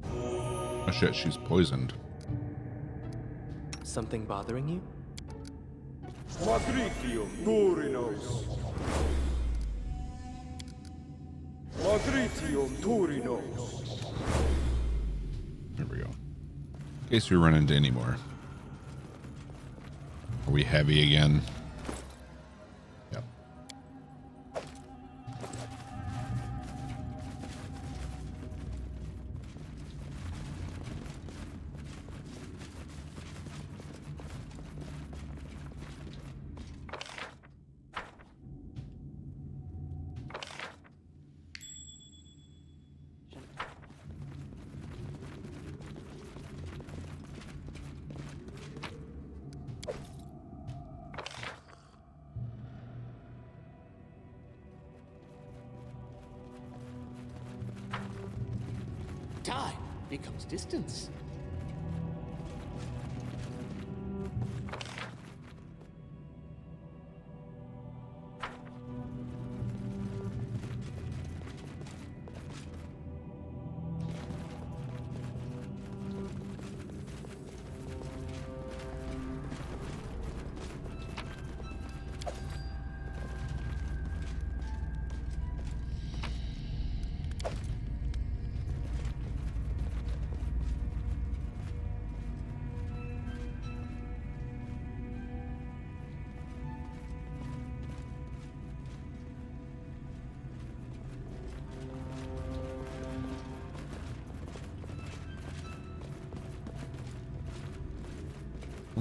Oh shit, she's poisoned. Something bothering you? Patritium Turinos. Patritium Turinos. There we go. In case we run into any more. Are we heavy again? Yep. Time becomes distance.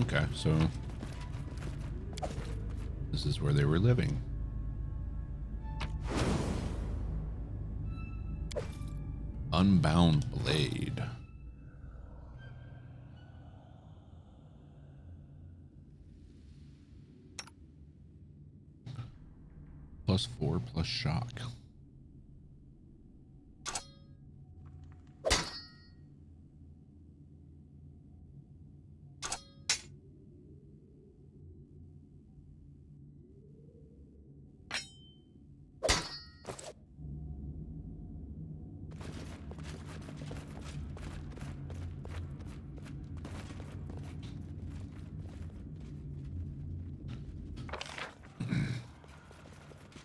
Okay, so this is where they were living. Unbound blade. +4 plus shock.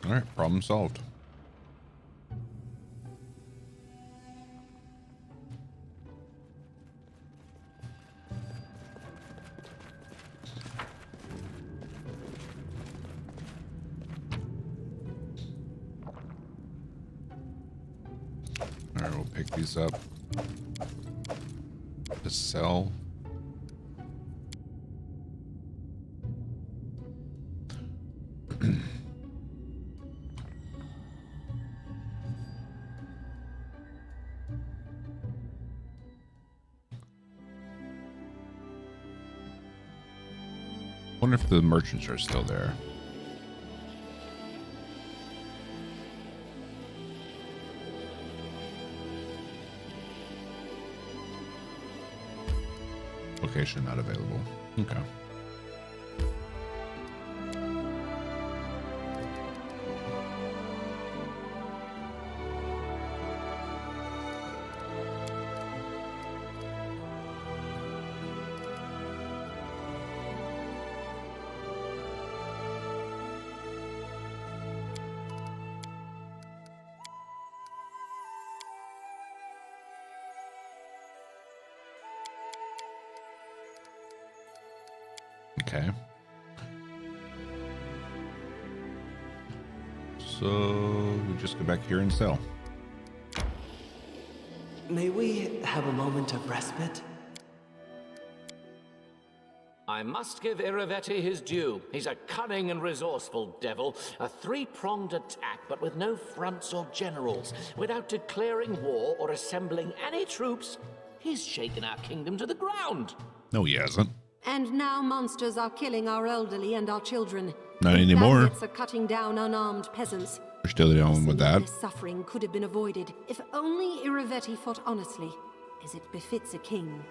All right, problem solved. All right, we'll pick these up to sell. Wonder if the merchants are still there. Location not available. Okay. Okay. So we just go back here and sell. May we have a moment of respite? I must give Iravetti his due. He's a cunning and resourceful devil. A three-pronged attack, but with no fronts or generals. Without declaring war or assembling any troops, he's shaken our kingdom to the ground. No, he hasn't. And now monsters are killing our elderly and our children. Not anymore. Bandits are cutting down unarmed peasants. We're still dealing with that. This suffering could have been avoided if only Iravetti fought honestly, as it befits a king.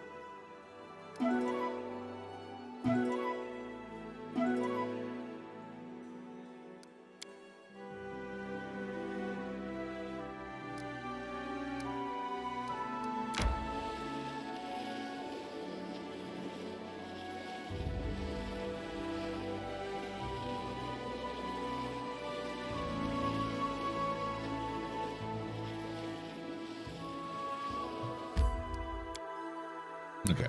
Okay.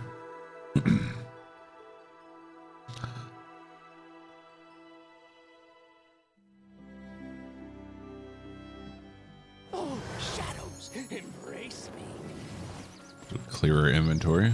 Oh, shadows, embrace me. So clearer inventory.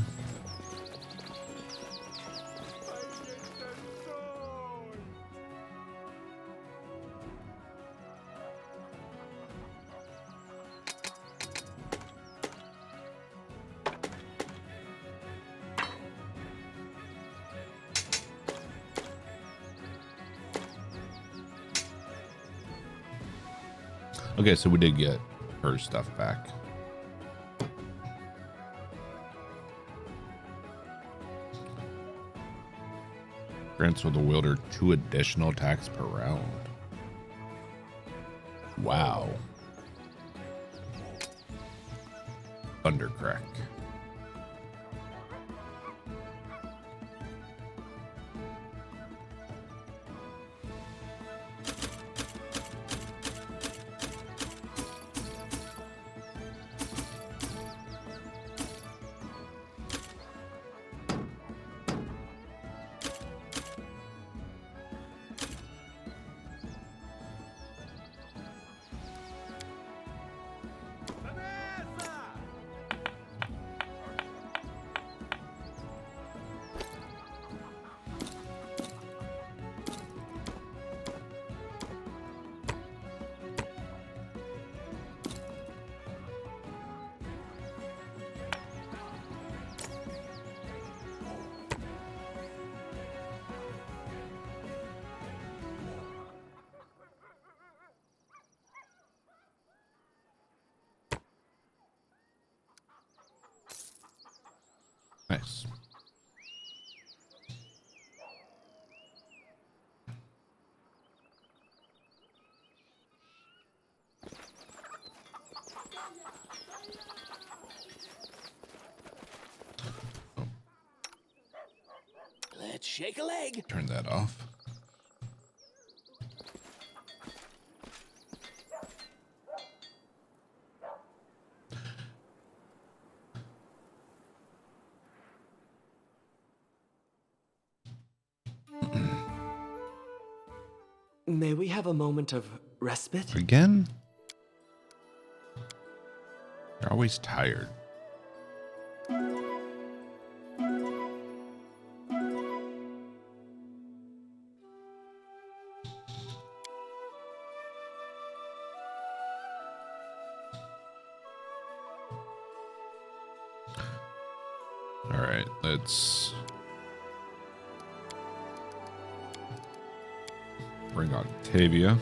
Okay, so we did get her stuff back. Grants with the wielder 2 additional attacks per round. Wow. Thundercrack. Nice. Let's shake a leg. Turn that off. May we have a moment of respite? Again? You're always tired. All right, let's bring Octavia.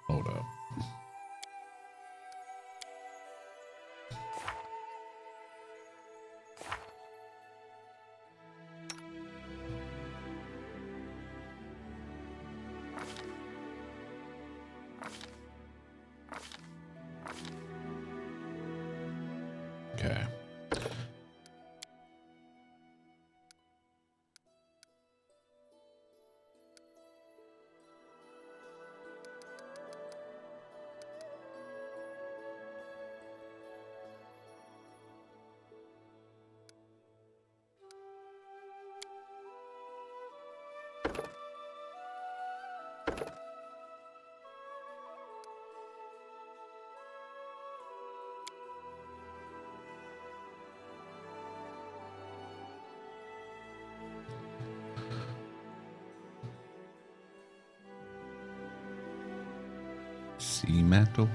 Hold up. Okay. Sea mantle.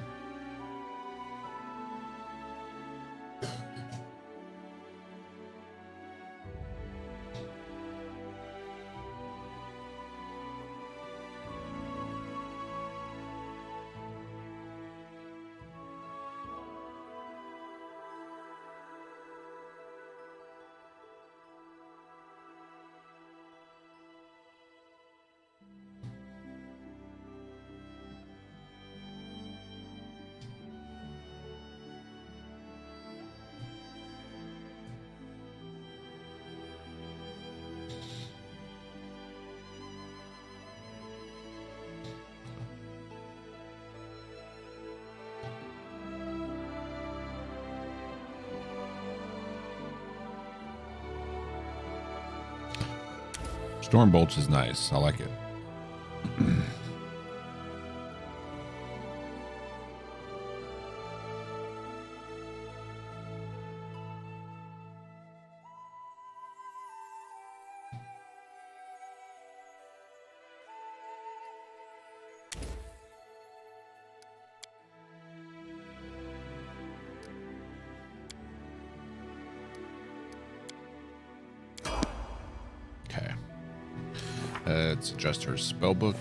Storm bolts is nice. I like it. Okay. Let's adjust her spell book.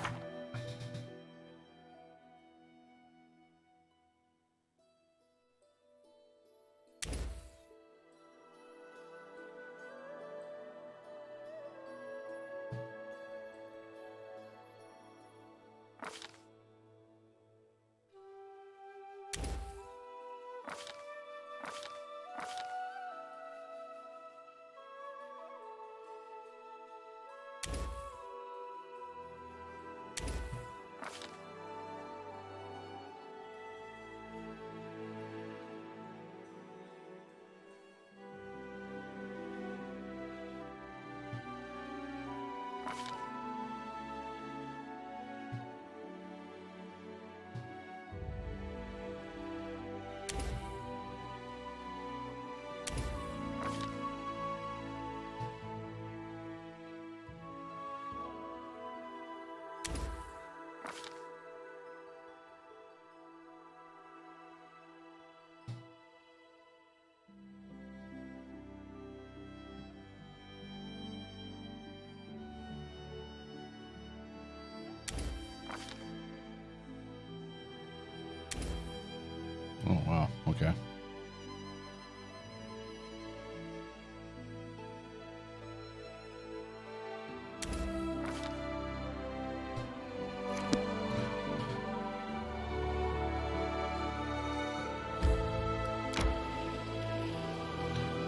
Oh, wow. Okay.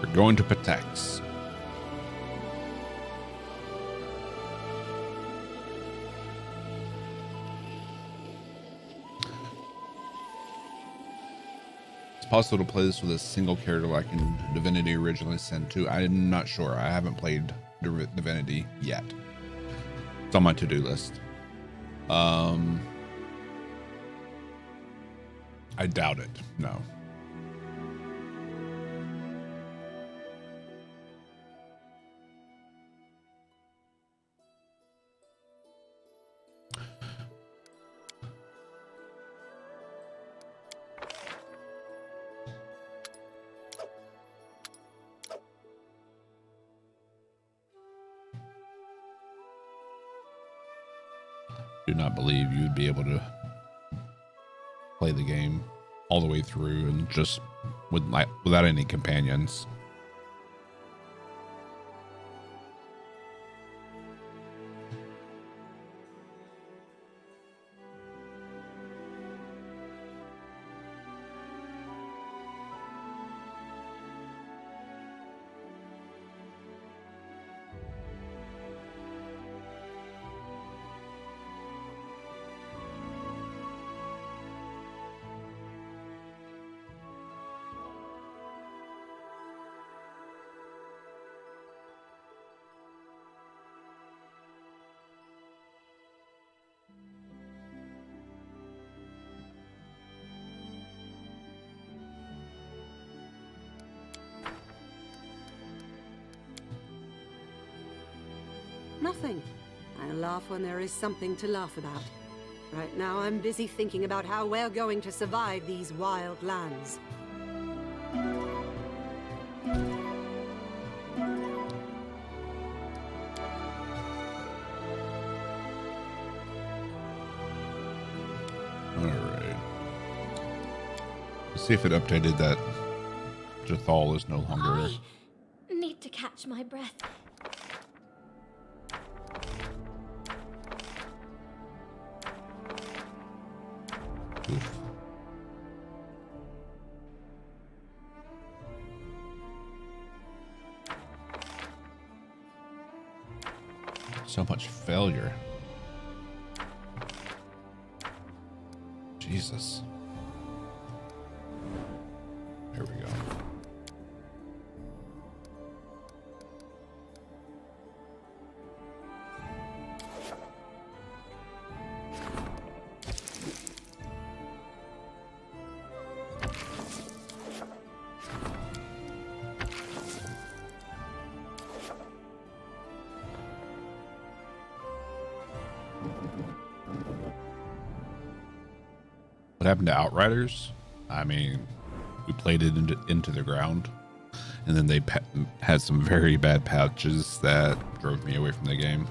We're going to Patex. Possible to play this with a single character like in Divinity originally sent to. I'm not sure. I haven't played Divinity yet. It's on my to-do list. I doubt it. No. Do not believe you'd be able to play the game all the way through and just without any companions. Nothing. I laugh when there is something to laugh about. Right now, I'm busy thinking about how we're going to survive these wild lands. Alright. Let's see if it updated that Jathal is no longer... I need to catch my breath. Oof. So much failure. Jesus. Here we go. happened to Outriders? I mean, we played it into the ground, and then they had some very bad patches that drove me away from the game.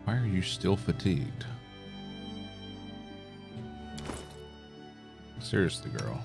Why are you still fatigued? Seriously, girl.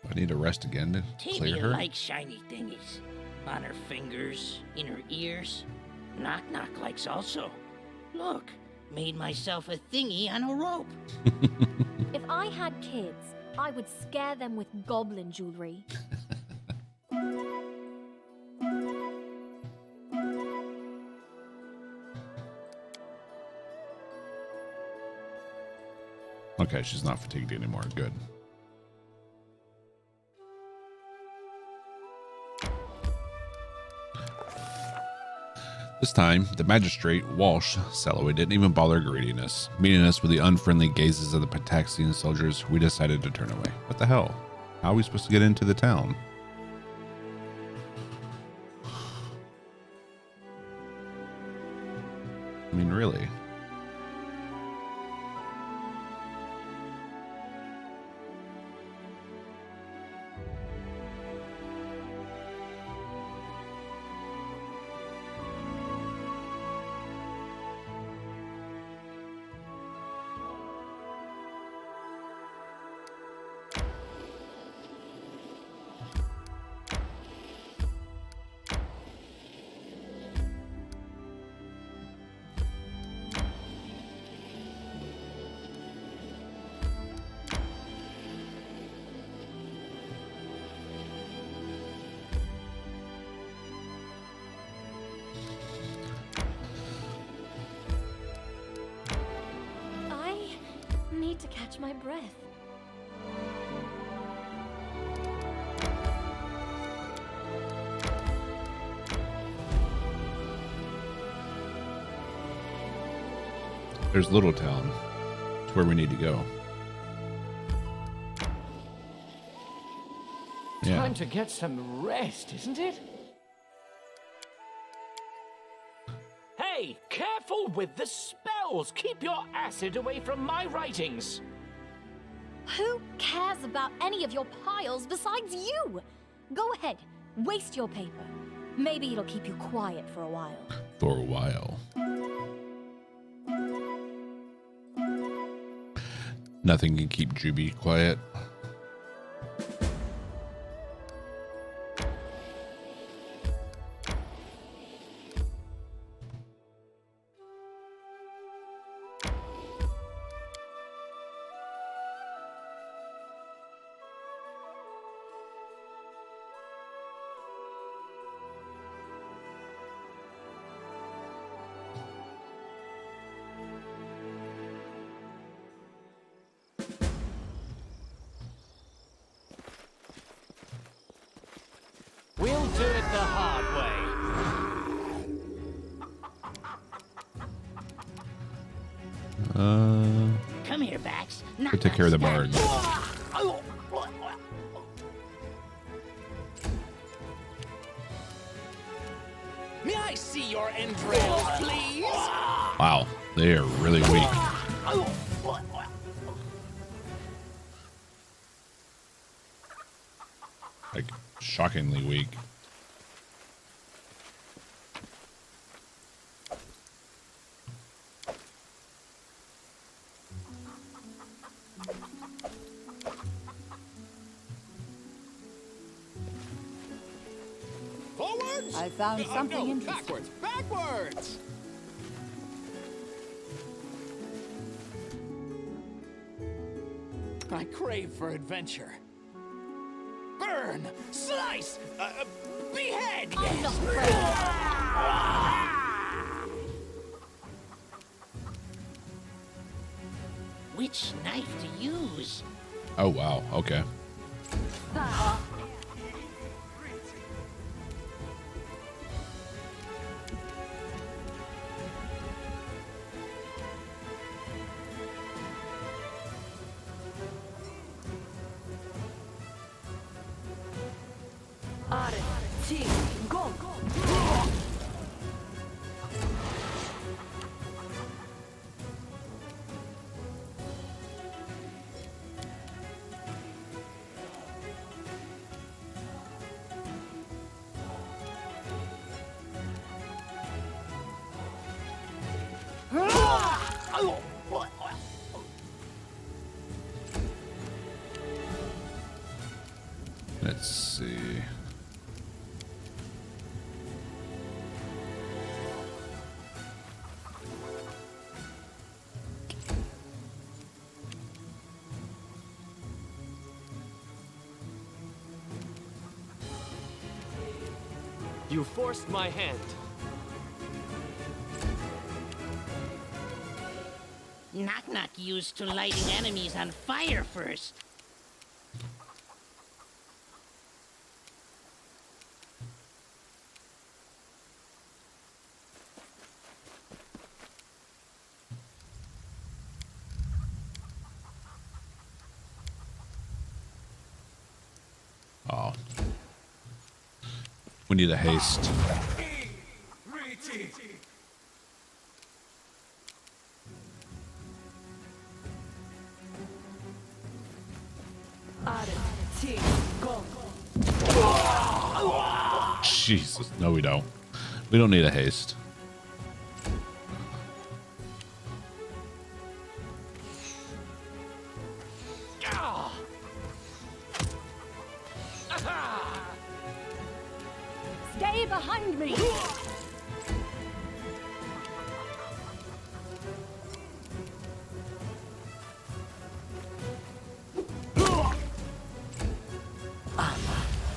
I need to rest again to clear Tavia her. likes shiny thingies. On her fingers, in her ears. Knock Knock likes also. Look, made myself a thingy on a rope. If I had kids, I would scare them with goblin jewelry. Okay, she's not fatigued anymore. Good. This time, the magistrate, Walsh Selloway, didn't even bother greeting us. Meeting us with the unfriendly gazes of the Pataxian soldiers, we decided to turn away. What the hell? How are we supposed to get into the town? I mean, really? Need to catch my breath. There's Little Town. It's where we need to go. Yeah. Time to get some rest, isn't it? Hey, careful with the spells! Keep your acid away from my writings! Who cares about any of your piles besides you? Go ahead, waste your paper. Maybe it'll keep you quiet for a while. For a while. Nothing can keep Juby quiet. We'll do it the hard way. Come here, Bax. We'll take care of the birds. May I see your entrails, please? Wow, they are really weak. Like, shockingly weak. Backwards! I found something no, interesting. Backwards! I crave for adventure. Burn! Slice! Behead! I'm not Which knife to use? Oh, wow. Okay. Let's see. You forced my hand. Knock-knock used to lighting enemies on fire first. Oh. We need a haste. Jesus. No, we don't. We don't need a haste. Stay behind me!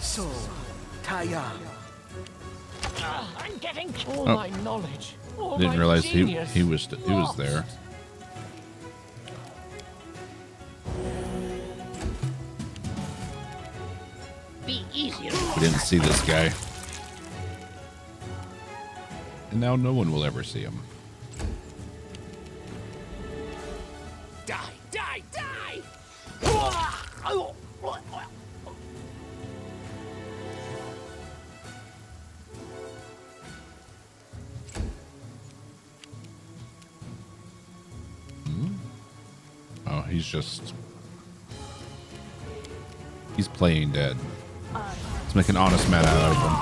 So, Taya. I'm getting all Oh. my knowledge. All Didn't my realize genius he was there. Be easier. We didn't see this guy. And now no one will ever see him. Die, die, die! Oh, he's playing dead. Let's make an honest man out of him.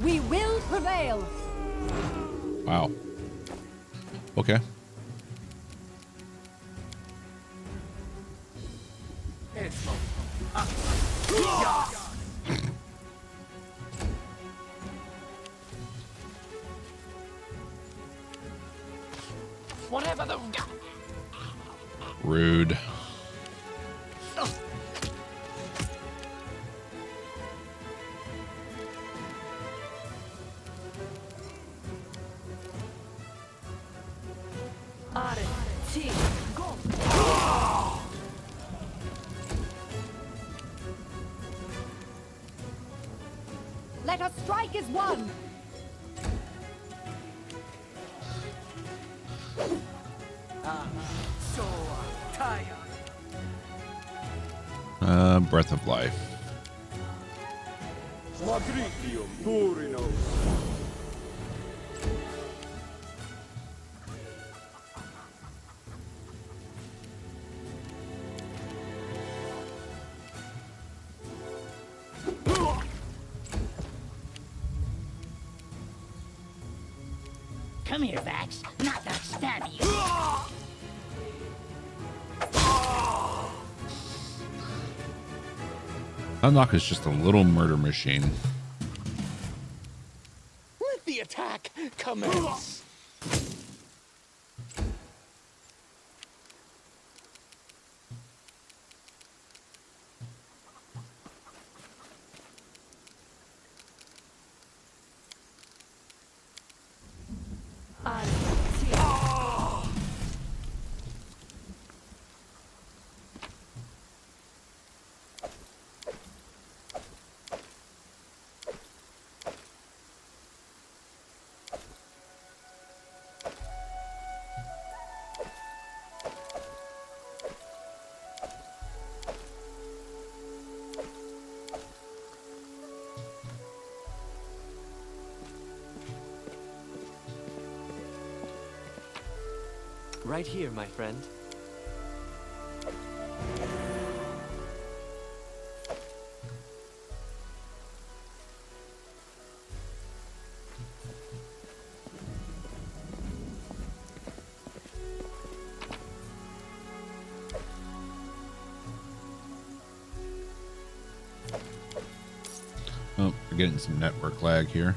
We will prevail. Wow. Okay. Whatever the... Rude. Let us strike as one. So, Taya. Breath of life. Magritium Turinos. Come here, Vax. Not stab you. Unlock is just a little murder machine. Let the attack commence. Right here, my friend. Oh, we're getting some network lag here.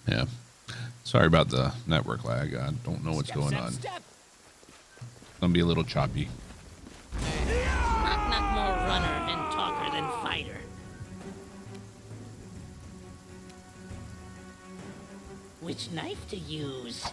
Yeah. Sorry about the network lag. I don't know what's going on. It's gonna be a little choppy. Knock more runner and talker than fighter. Which knife to use?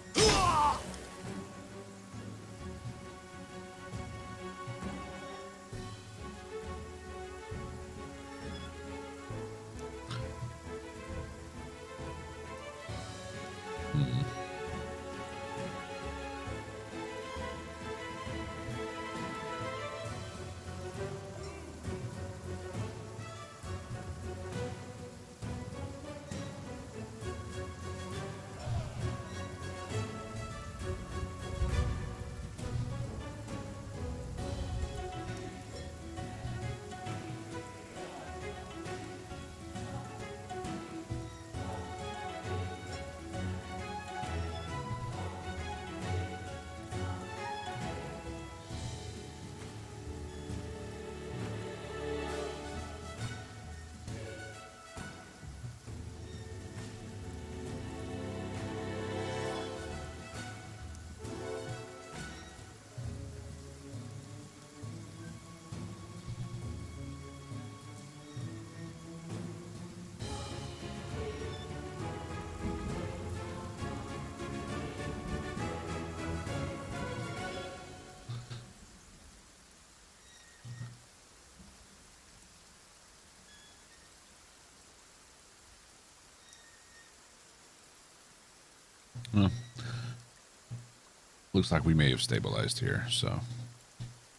Looks like we may have stabilized here, so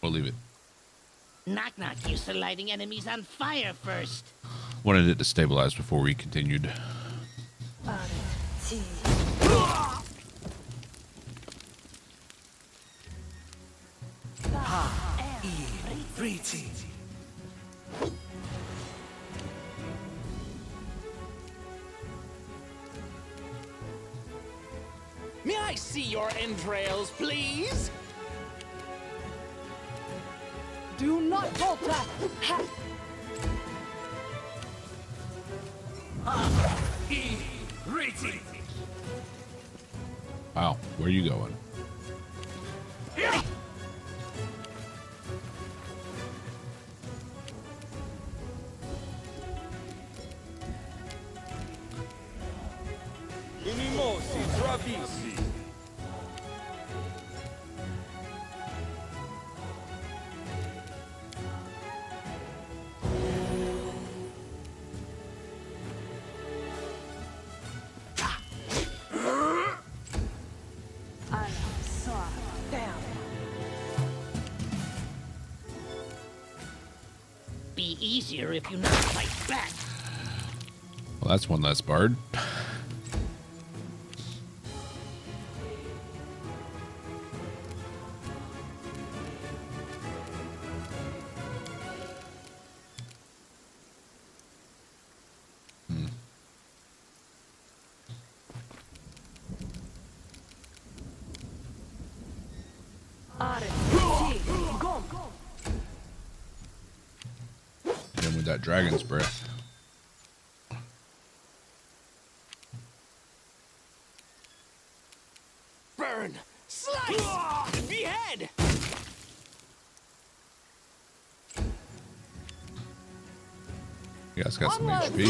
we'll leave it. Knock Knock used to lighting enemies on fire first. Wanted it to stabilize before we continued. May I see your entrails, please? Do not falter! Wow, where are you going? Inimosi travisi. Be easier if you not fight back. Well, that's one less bard. Hit him with that dragon's breath. Burn! Slice! Behead! You guys got some HP.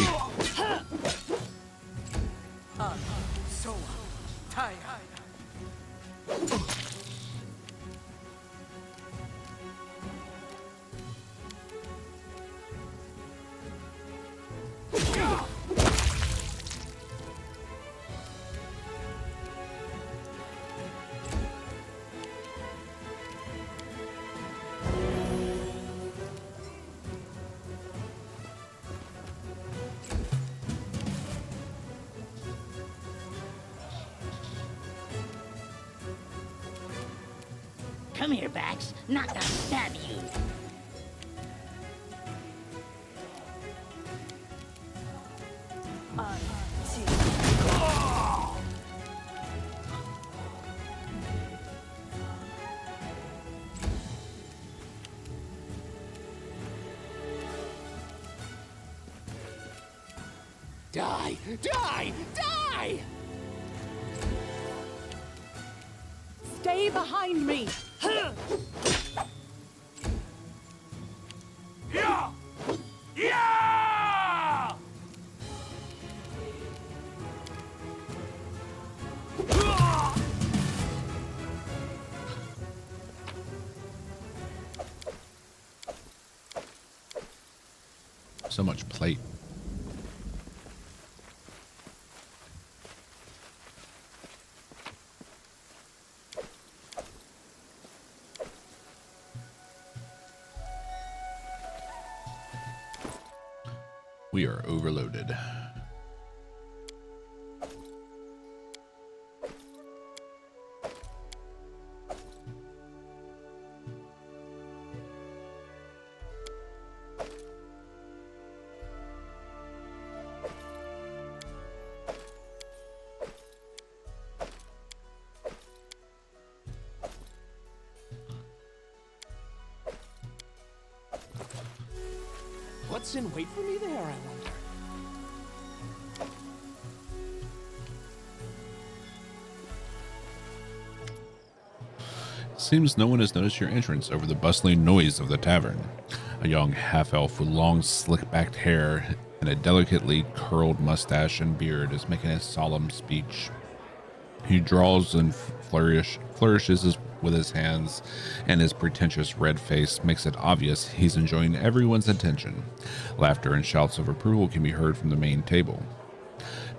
So tired. Come here, Bax. Not gonna stab you. Die! Die! Die! Stay behind me! Yeah! Yeah! So much plate. We are overloaded. What's in wait for me there, I wonder? Seems no one has noticed your entrance over the bustling noise of the tavern. A young half-elf with long, slick-backed hair and a delicately curled mustache and beard is making a solemn speech. He draws and flourishes with his hands, and his pretentious red face makes it obvious he's enjoying everyone's attention. Laughter and shouts of approval can be heard from the main table.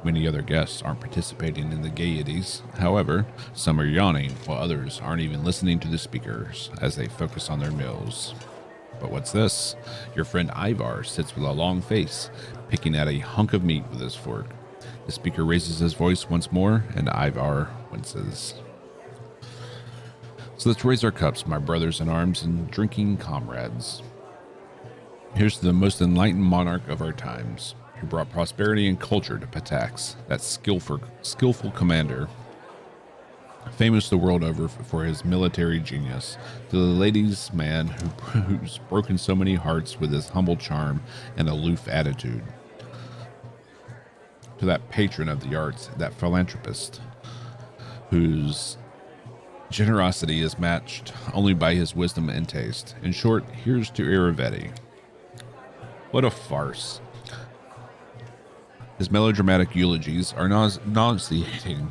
Many other guests aren't participating in the gaieties. However, some are yawning, while others aren't even listening to the speakers as they focus on their meals. But what's this? Your friend Ivar sits with a long face, picking at a hunk of meat with his fork. The speaker raises his voice once more, and Ivar winces. So let's raise our cups, my brothers in arms and drinking comrades. Here's to the most enlightened monarch of our times, who brought prosperity and culture to Patax, that skillful commander, famous the world over for his military genius, to the ladies' man who's broken so many hearts with his humble charm and aloof attitude, to that patron of the arts, that philanthropist, whose generosity is matched only by his wisdom and taste. In short, here's to Iravetti. What a farce. His melodramatic eulogies are nauseating.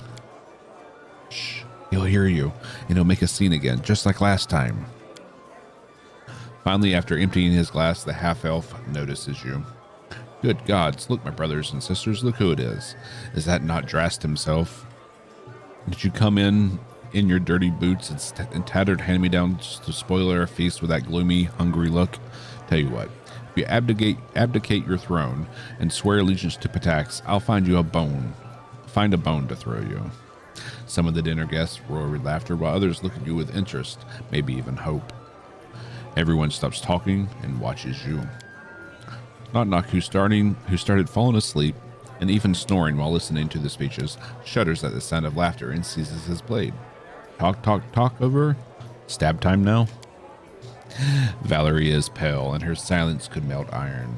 Shh, he'll hear you, and he'll make a scene again, just like last time. Finally, after emptying his glass, the half-elf notices you. Good gods, look, my brothers and sisters, look who it is. Is that not Drast himself? Did you come in your dirty boots and tattered hand-me-downs to spoil our feast with that gloomy, hungry look? Tell you what, if you abdicate your throne and swear allegiance to Patax, I'll find a bone to throw you. Some of the dinner guests roar with laughter, while others look at you with interest, maybe even hope. Everyone stops talking and watches you. Knock, who started falling asleep and even snoring while listening to the speeches, shudders at the sound of laughter and seizes his blade. Talk over? Stab time now? Valerie is pale, and her silence could melt iron.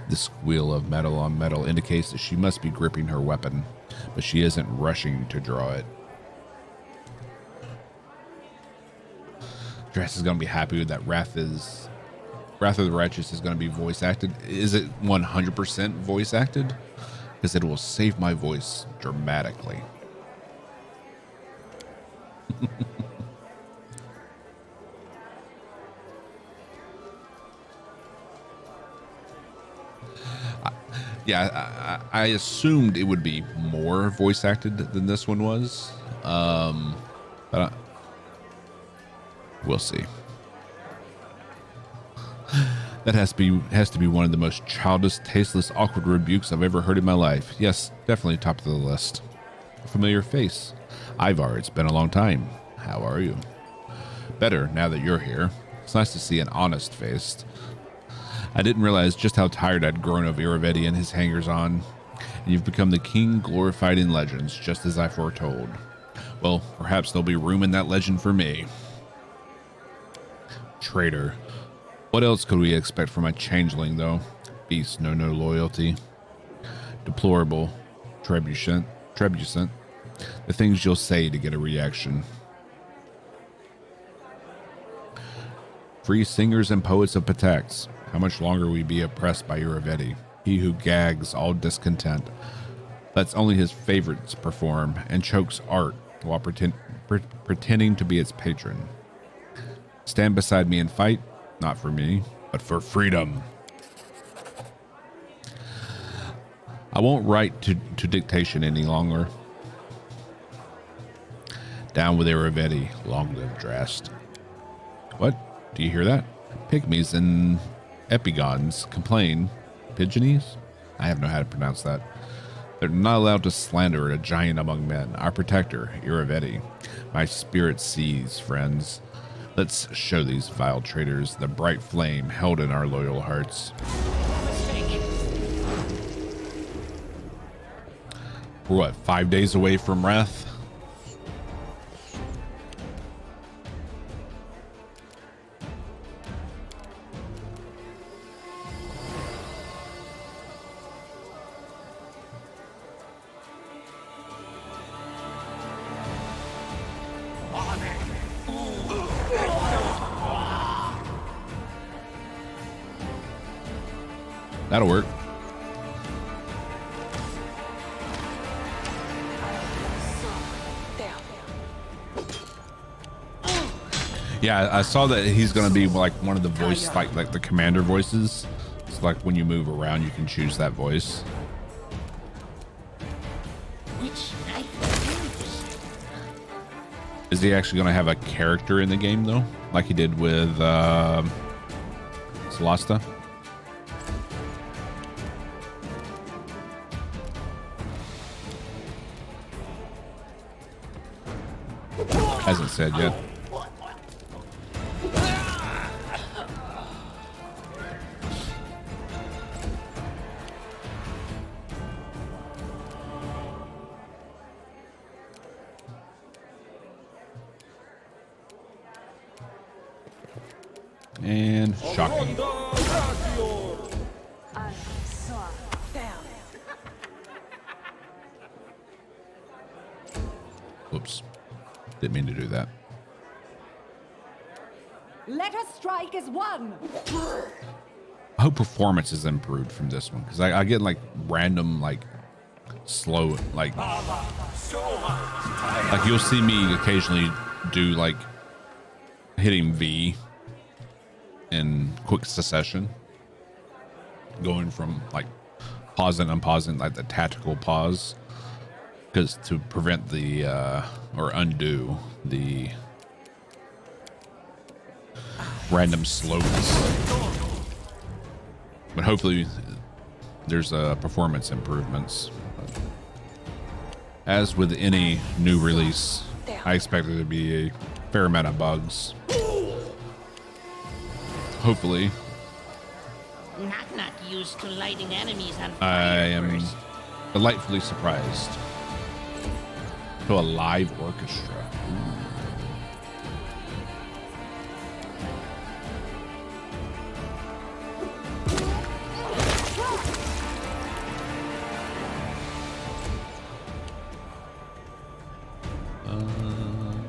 The squeal of metal on metal indicates that she must be gripping her weapon, but she isn't rushing to draw it. Drast is going to be happy with that. Wrath of the Righteous is going to be voice acted. Is it 100% voice acted? Because it will save my voice dramatically. I assumed it would be more voice acted than this one was. But we'll see. That has to be one of the most childish, tasteless, awkward rebukes I've ever heard in my life. Yes, definitely top of the list. A familiar face. Ivar, it's been a long time. How are you? Better now that you're here. It's nice to see an honest face. I didn't realize just how tired I'd grown of Iravetti and his hangers-on. And you've become the king glorified in legends, just as I foretold. Well, perhaps there'll be room in that legend for me. Traitor. What else could we expect from a changeling, though? Beast, no loyalty. Deplorable. Trebuchet. The things you'll say to get a reaction. Free singers and poets of Patax. How much longer will we be oppressed by Iravetti? He who gags all discontent, lets only his favorites perform, and chokes art while pretending to be its patron. Stand beside me and fight, not for me, but for freedom. I won't write to dictation any longer. Down with Iravetti, long live Drast. What? Do you hear that? Pygmies and epigons complain. Pigeonese? I have no how to pronounce that. They're not allowed to slander a giant among men, our protector, Iravetti. My spirit sees, friends. Let's show these vile traitors the bright flame held in our loyal hearts. We're what, 5 days away from Wrath? That'll work. Yeah, I saw that he's going to be like one of the voice, like the commander voices. It's like when you move around, you can choose that voice. Which knife? Is he actually going to have a character in the game though, like he did with Solasta? Hasn't said yet. And shocking. Oops. Didn't mean to do that. Let us strike as one. I hope performance is improved from this one, because I get like random like slow, like you'll see me occasionally do like hitting V in quick succession, going from like pausing, unpausing, like the tactical pause, because to prevent the or undo the random slowness. But hopefully there's performance improvements. As with any new release, I expect there to be a fair amount of bugs. Hopefully. Knock knock used to lighting enemies on I fire am first. delightfully surprised. To a live orchestra.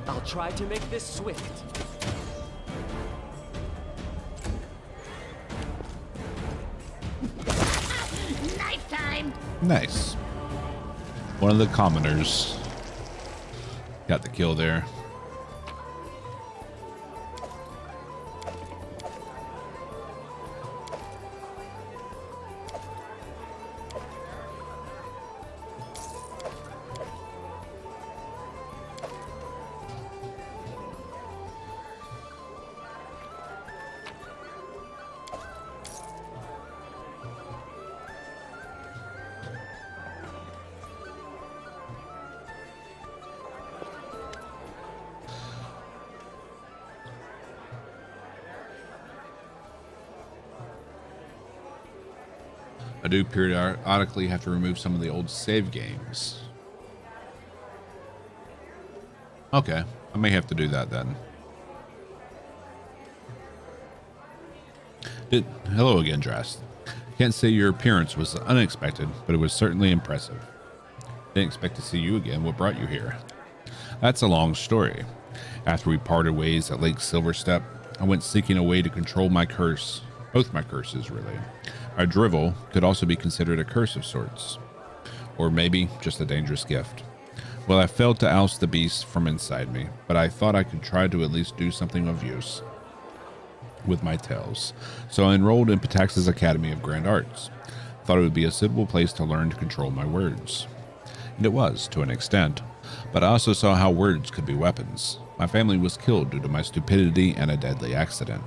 I'll try to make this swift. Knife time! Nice. One of the commoners got the kill there. I do periodically have to remove some of the old save games. Okay, I may have to do that then. Hello again, Drast. Can't say your appearance was unexpected, but it was certainly impressive. Didn't expect to see you again. What brought you here? That's a long story. After we parted ways at Lake Silverstep, I went seeking a way to control my curse. Both my curses, really. My drivel could also be considered a curse of sorts. Or maybe just a dangerous gift. Well, I failed to oust the beast from inside me, but I thought I could try to at least do something of use with my tales. So I enrolled in Patax's Academy of Grand Arts. Thought it would be a suitable place to learn to control my words. And it was, to an extent. But I also saw how words could be weapons. My family was killed due to my stupidity and a deadly accident.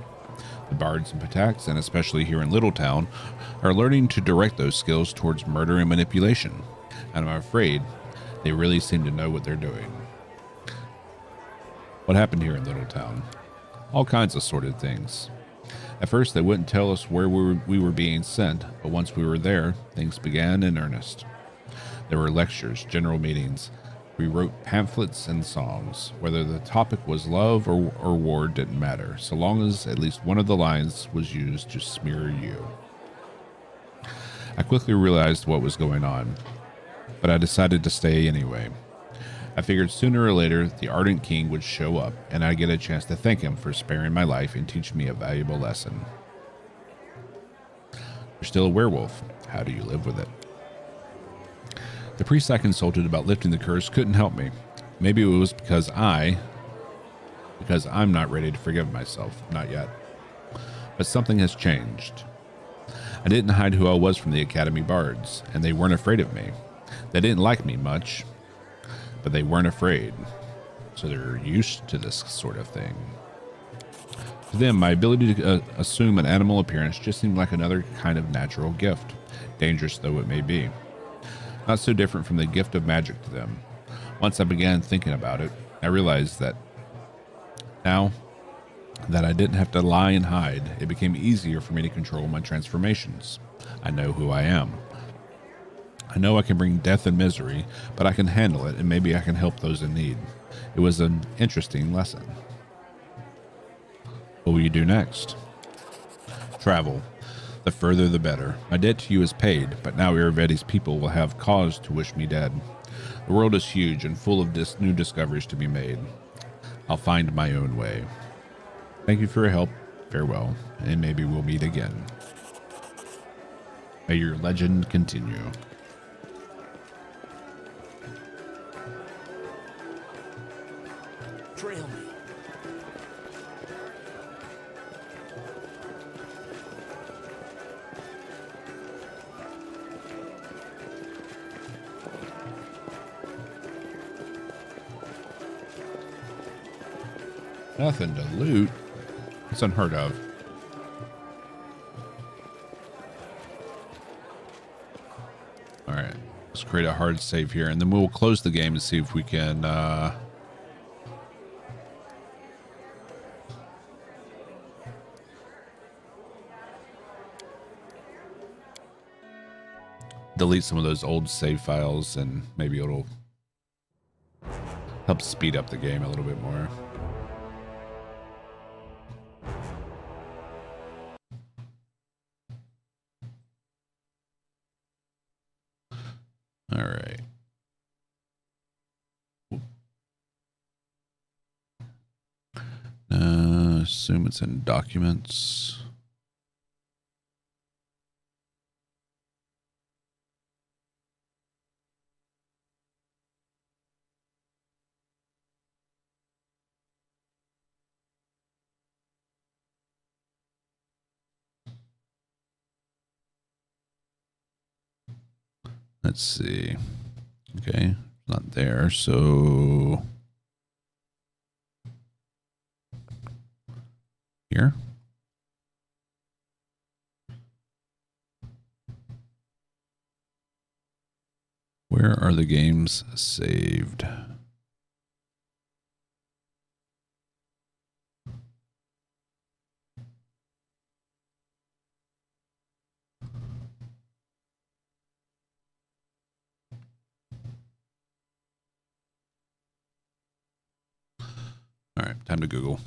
The bards in Patax, and especially here in Littletown, are learning to direct those skills towards murder and manipulation. And I'm afraid they really seem to know what they're doing. What happened here in Littletown? All kinds of sordid things. At first, they wouldn't tell us where we were being sent, but once we were there, things began in earnest. There were lectures, general meetings. We wrote pamphlets and songs. Whether the topic was love or war didn't matter, so long as at least one of the lines was used to smear you. I quickly realized what was going on, but I decided to stay anyway. I figured sooner or later the Ardent King would show up, and I'd get a chance to thank him for sparing my life and teach me a valuable lesson. You're still a werewolf. How do you live with it? The priest I consulted about lifting the curse couldn't help me. Maybe it was because I'm not ready to forgive myself. Not yet. But something has changed. I didn't hide who I was from the Academy Bards, and they weren't afraid of me. They didn't like me much, but they weren't afraid. So they're used to this sort of thing. To them, my ability to assume an animal appearance just seemed like another kind of natural gift, dangerous though it may be. Not so different from the gift of magic to them. Once I began thinking about it, I realized that now that I didn't have to lie and hide, it became easier for me to control my transformations. I know who I am. I know I can bring death and misery, but I can handle it, and maybe I can help those in need. It was an interesting lesson. What will you do next? Travel. The further the better. My debt to you is paid, but now Iravetti's people will have cause to wish me dead. The world is huge and full of new discoveries to be made. I'll find my own way. Thank you for your help. Farewell, and maybe we'll meet again. May your legend continue. trail me. Nothing to loot. It's unheard of. All right, let's create a hard save here, and then we'll close the game and see if we can delete some of those old save files, and maybe it'll help speed up the game a little bit more. All right. Assume it's in documents. Let's see. Okay, not there. So here. Where are the games saved? All right, time to Google.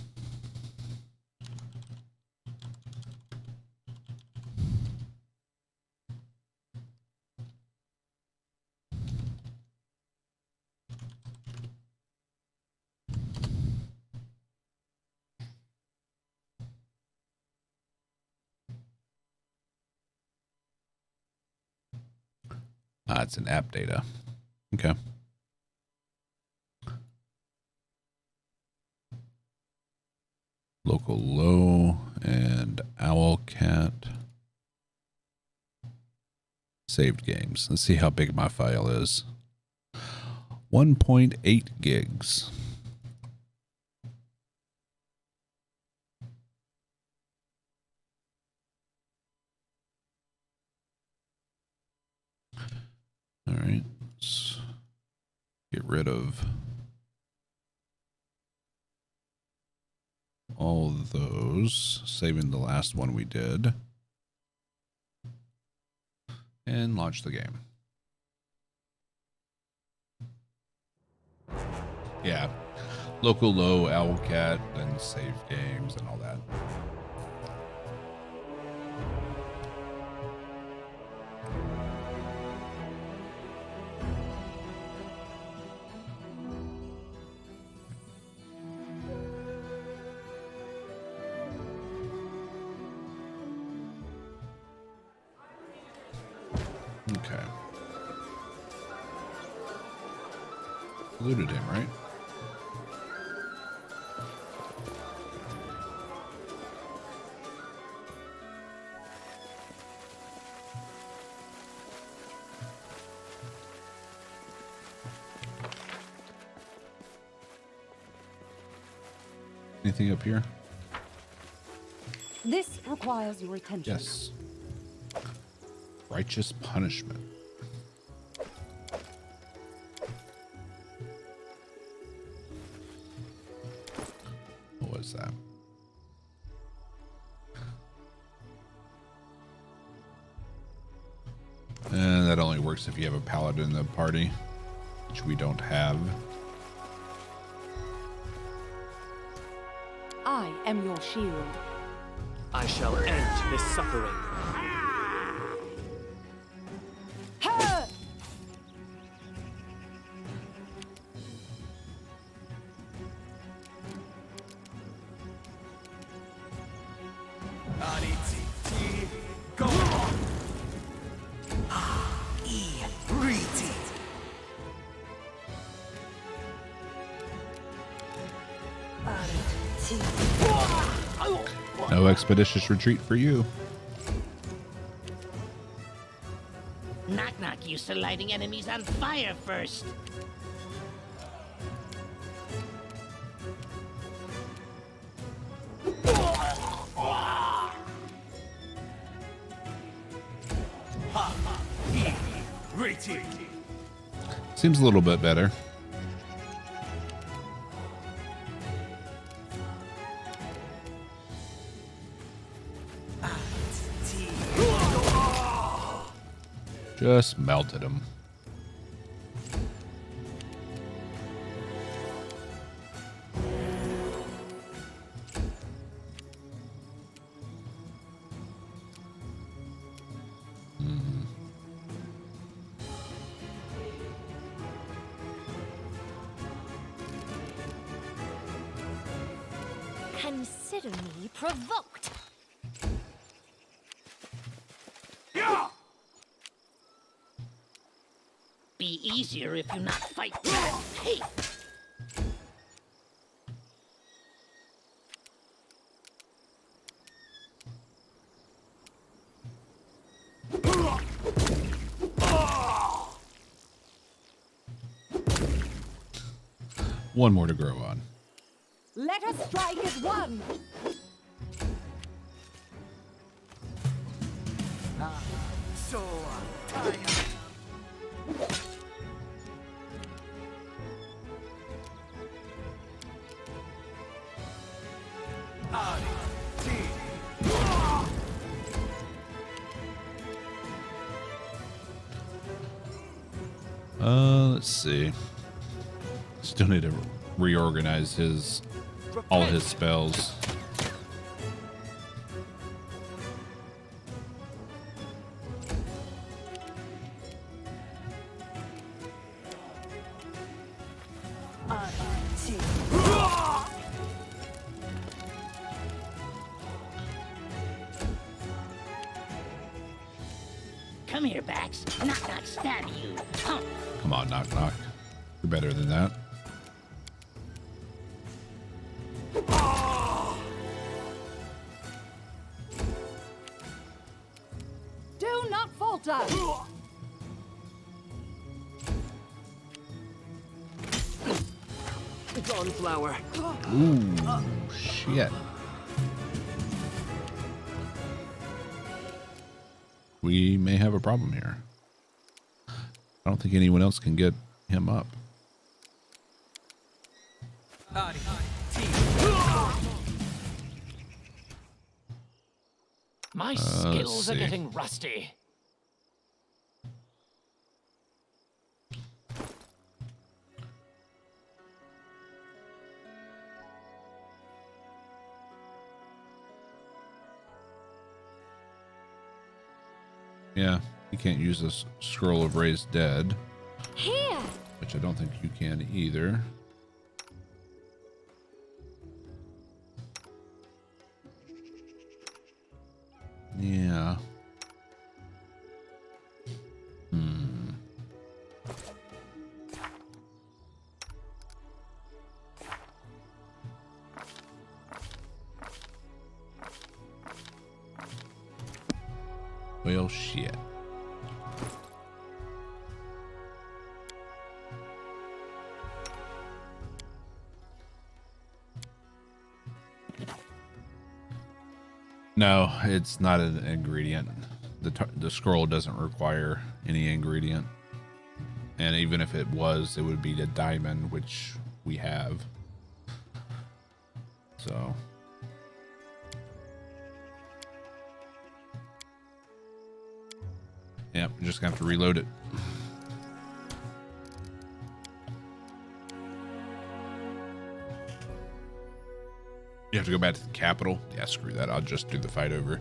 It's an app data. Okay. Local low and Owlcat. Saved games. Let's see how big my file is. 1.8 gigs. All right, let's get rid of all of those, saving the last one we did, and launch the game. Yeah, local low, Owlcat, and save games and all that. Okay. Looted him, right? Anything up here? This requires your attention. Yes. Righteous punishment. What was that? And that only works if you have a paladin in the party, which we don't have. I am your shield. I shall end this suffering. Ha! Go on. No expeditious retreat for you. Knock Knock used to lighting enemies on fire first. Seems a little bit better. Just melted him. Consider me provoked. Be easier if you not fight. Hey! One more to grow on. Let us strike as one! So tired. Let's see. Still need to reorganize all his spells. Come here, Bax. Knock Knock stab you. Huh. Come on, Knock Knock. You're better than that. Do not falter! Dawnflower. Ooh, shit. We may have a problem here. I don't think anyone else can get him up. My skills are getting rusty. Yeah, you can't use this scroll of raised dead. Here. Which I don't think you can either. Yeah. Well, shit. No, it's not an ingredient. The scroll doesn't require any ingredient. And even if it was, it would be the diamond, which we have. So. Yep, just gonna have to reload it. You have to go back to the capital? Yeah, screw that. I'll just do the fight over.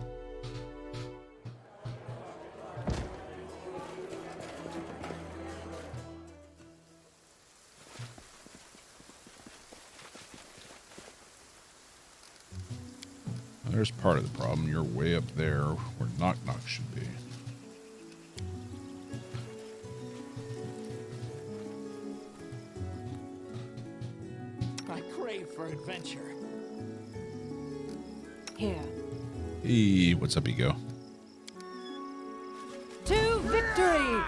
There's part of the problem. You're way up there where Knock Knock should be. I crave for adventure. Here. Hey, what's up, ego? To victory!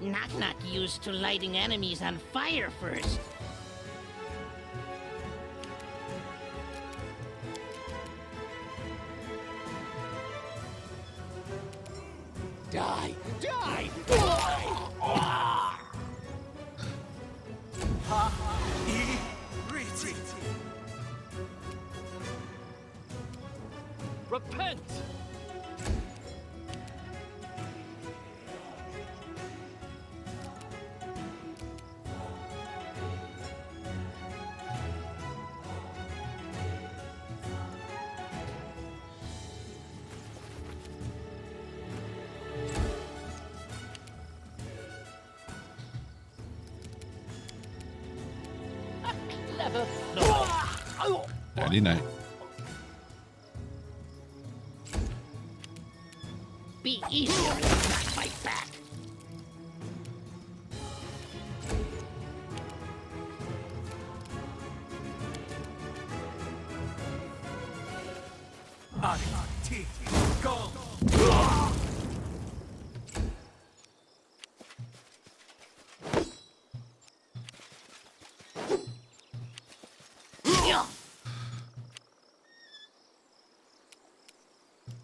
Knock-knock used to lighting enemies on fire first. Die! Die! Die! Repent! Clever floor. Daddy night. Be easier and not fight back.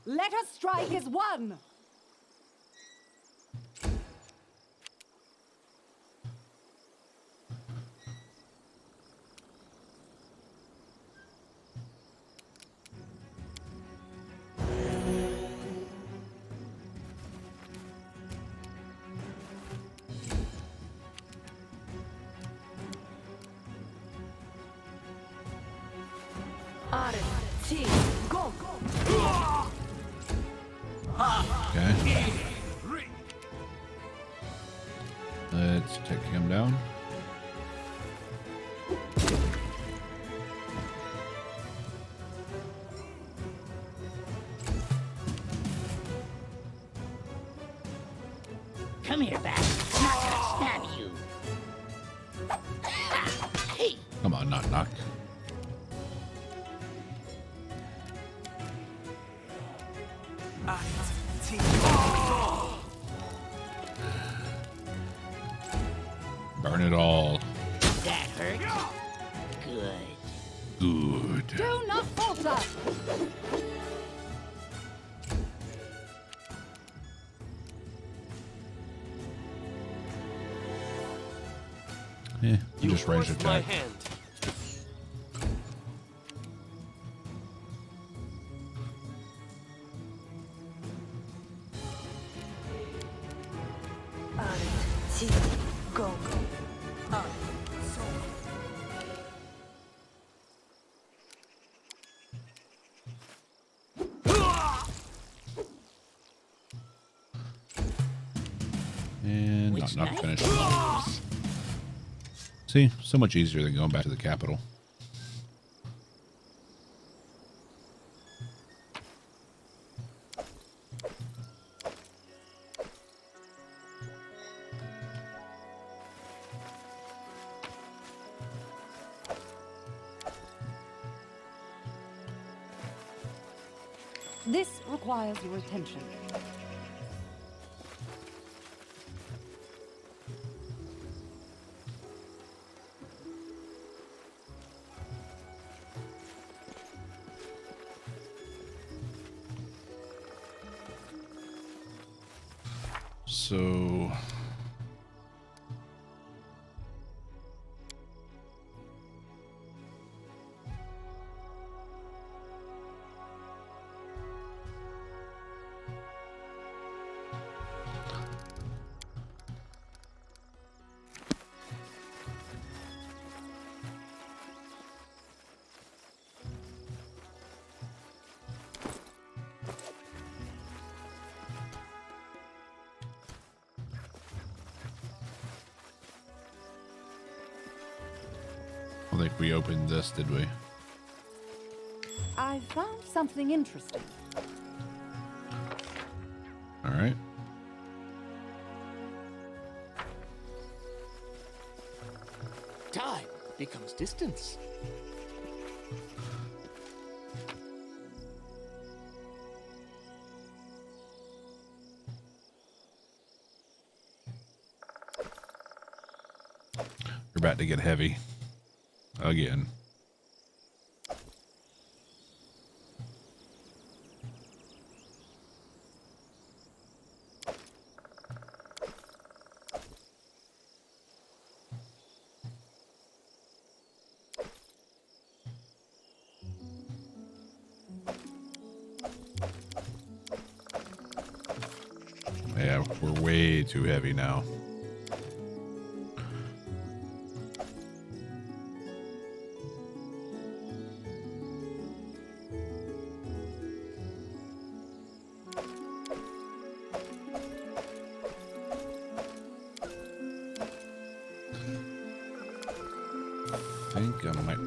Let us strike as one! Okay. Let's take him down. Come here, Bat. Not gonna stab you. Ha! Hey! Come on, knock knock. Burn it all. That hurt? Good. Good. Do not falter! Yeah, you just range forced my attack. hand. Go. And Which not knife? finish. See, so much easier than going back to the capital. This requires your attention. So I think we opened this, did we? I found something interesting. All right. Time becomes distance. We're about to get heavy again. Yeah, we're way too heavy now. I think I might.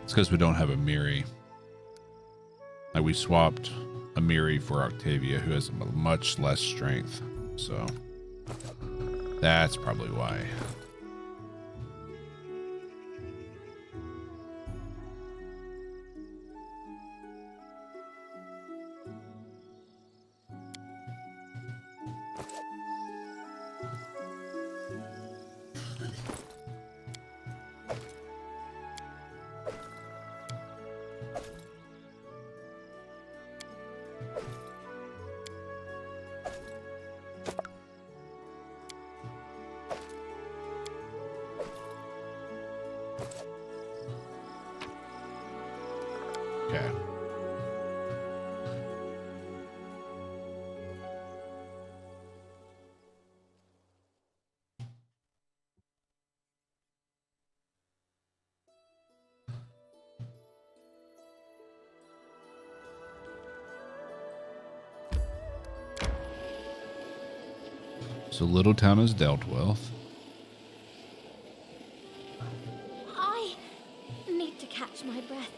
It's because we don't have a Miri. Like, we swapped a Miri for Octavia, who has much less strength. So that's probably why. Okay. So Little Town is dealt with. I need to catch my breath.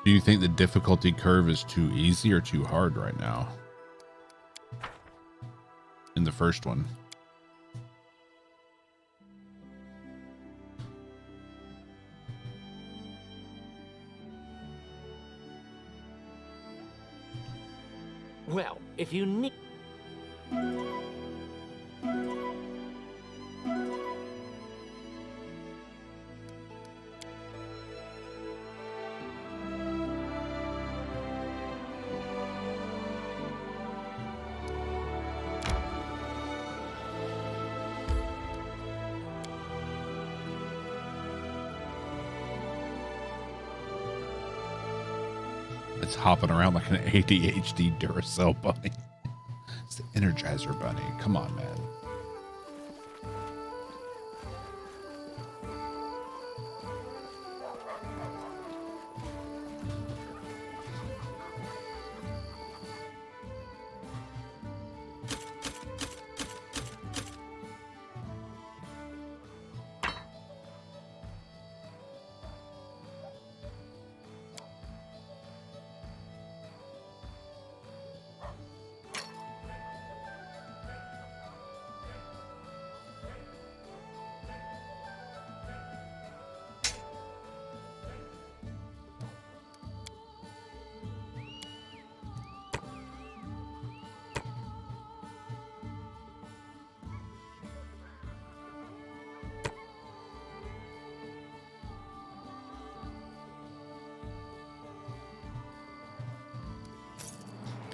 Do you think the difficulty curve is too easy or too hard right now? In the first one. Well, if you need... It's hopping around like an ADHD Duracell bunny. It's the Energizer bunny. Come on, man.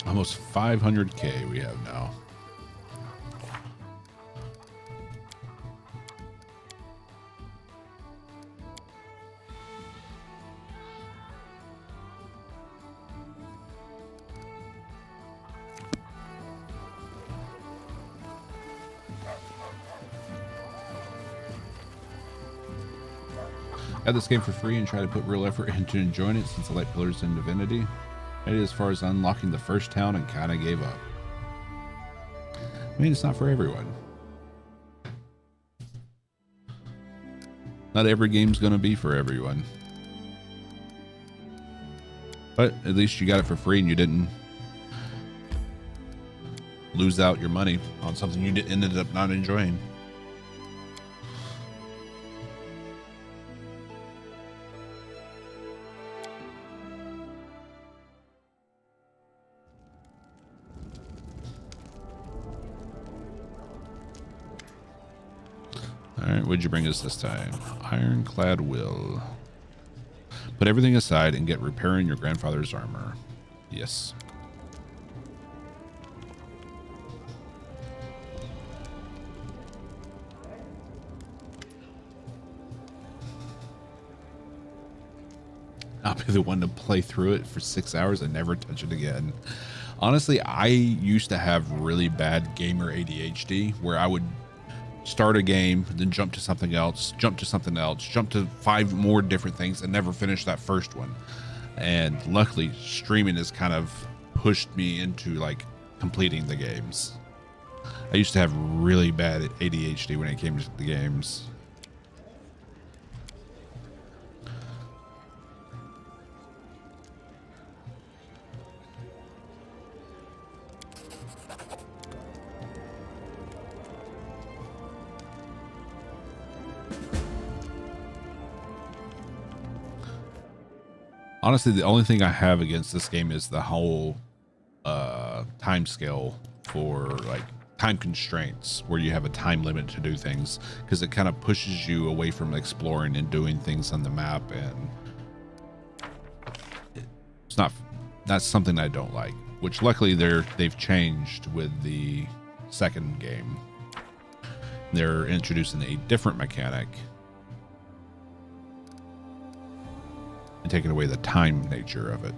Almost 500k we have now. Got this game for free and try to put real effort into enjoying it since I like Pillars and Divinity. Made it as far as unlocking the first town and kind of gave up. I mean, it's not for everyone. Not every game's going to be for everyone. But at least you got it for free and you didn't lose out your money on something you ended up not enjoying. Alright, what'd you bring us this time? Ironclad will. Put everything aside and get repairing your grandfather's armor. Yes. I'll be the one to play through it for 6 hours and never touch it again. Honestly, I used to have really bad gamer ADHD where I would start a game, then jump to something else, jump to something else, jump to 5 more different things and never finish that first one. And luckily streaming has kind of pushed me into like completing the games. I used to have really bad ADHD when it came to the games. Honestly, the only thing I have against this game is the whole time scale for like time constraints where you have a time limit to do things, because it kind of pushes you away from exploring and doing things on the map, and it's not, that's something I don't like, which luckily they've changed with the second game. They're introducing a different mechanic and taking away the time nature of it.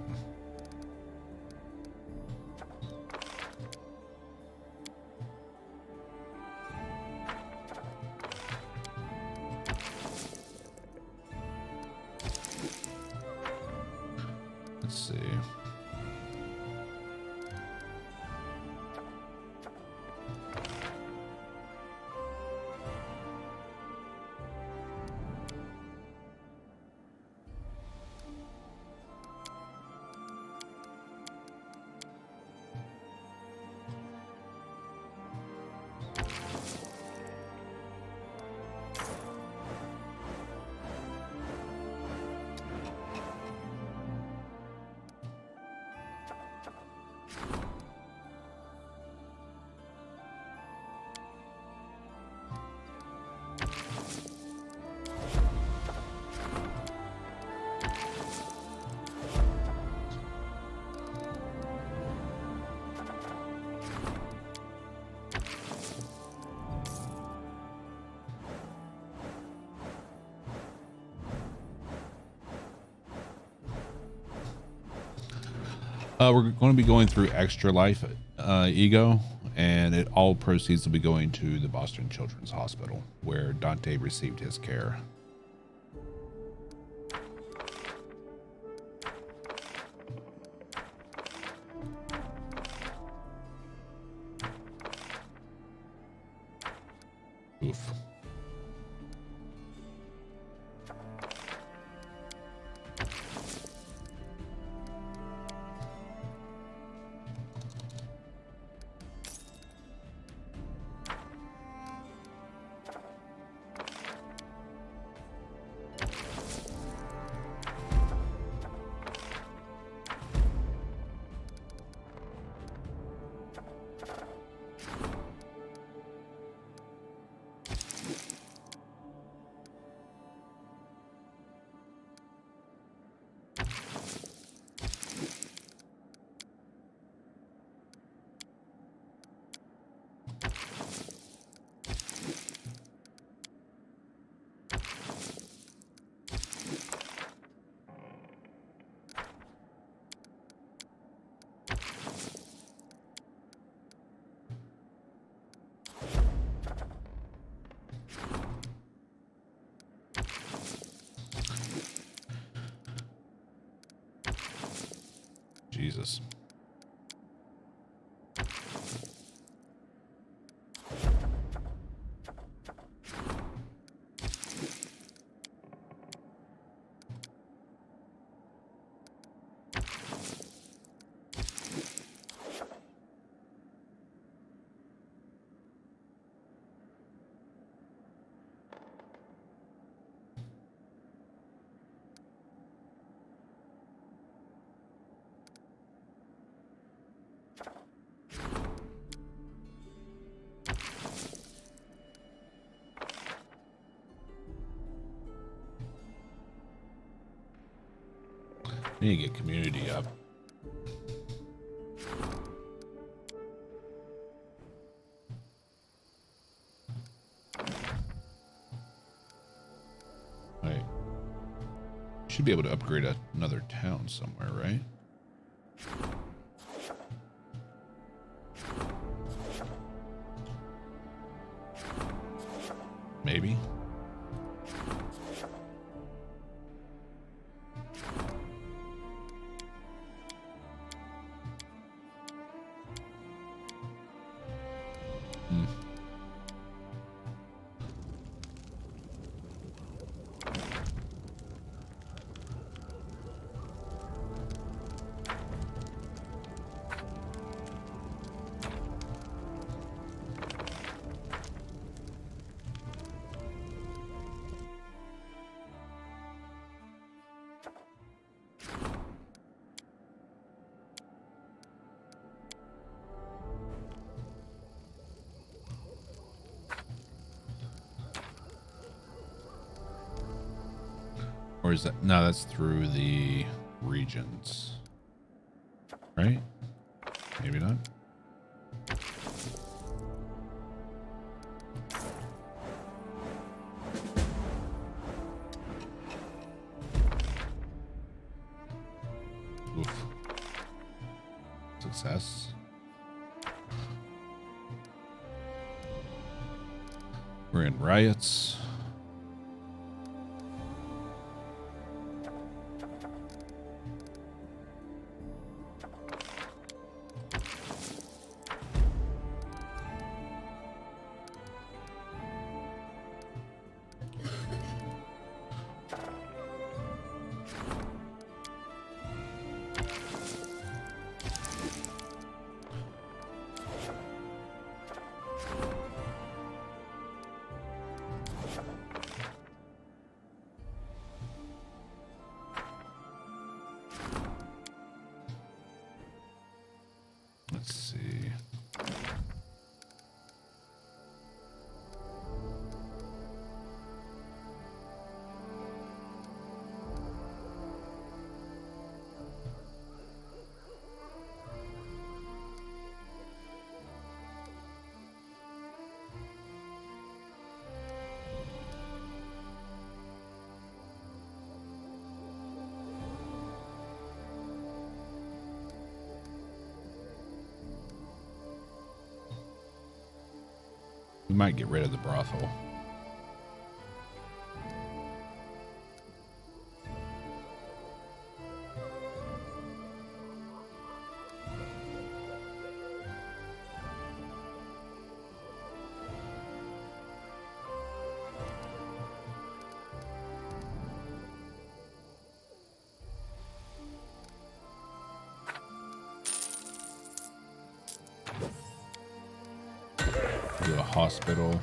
Let's see. We're going to be going through Extra Life Ego, and all proceeds will be going to the Boston Children's Hospital, where Dante received his care. Oof. Jesus. I need to get community up. Right. Should be able to upgrade another town somewhere, right? Maybe. Or is that, no, that's through the regions, right? Maybe not. Oof. Success. We're in riots. Let's see. We might get rid of the brothel. Do a hospital.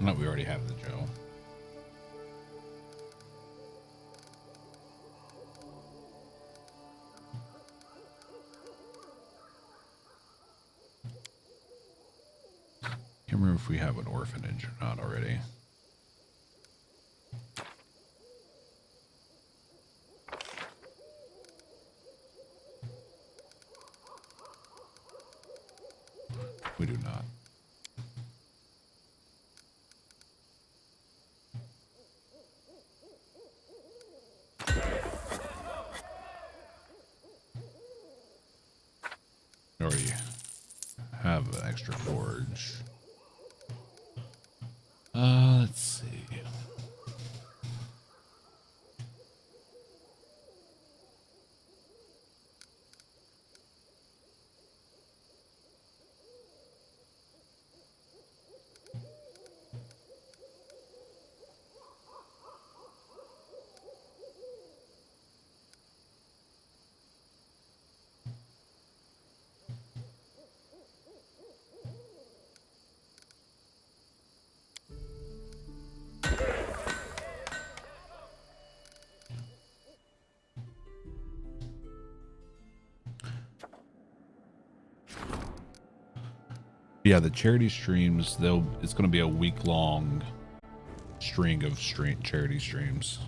No, we already have the Joe. Can't remember if we have an orphanage or not already. We do not. We already have an extra forge. Let's see. Yeah, the charity streams, it's going to be a week-long string of charity streams.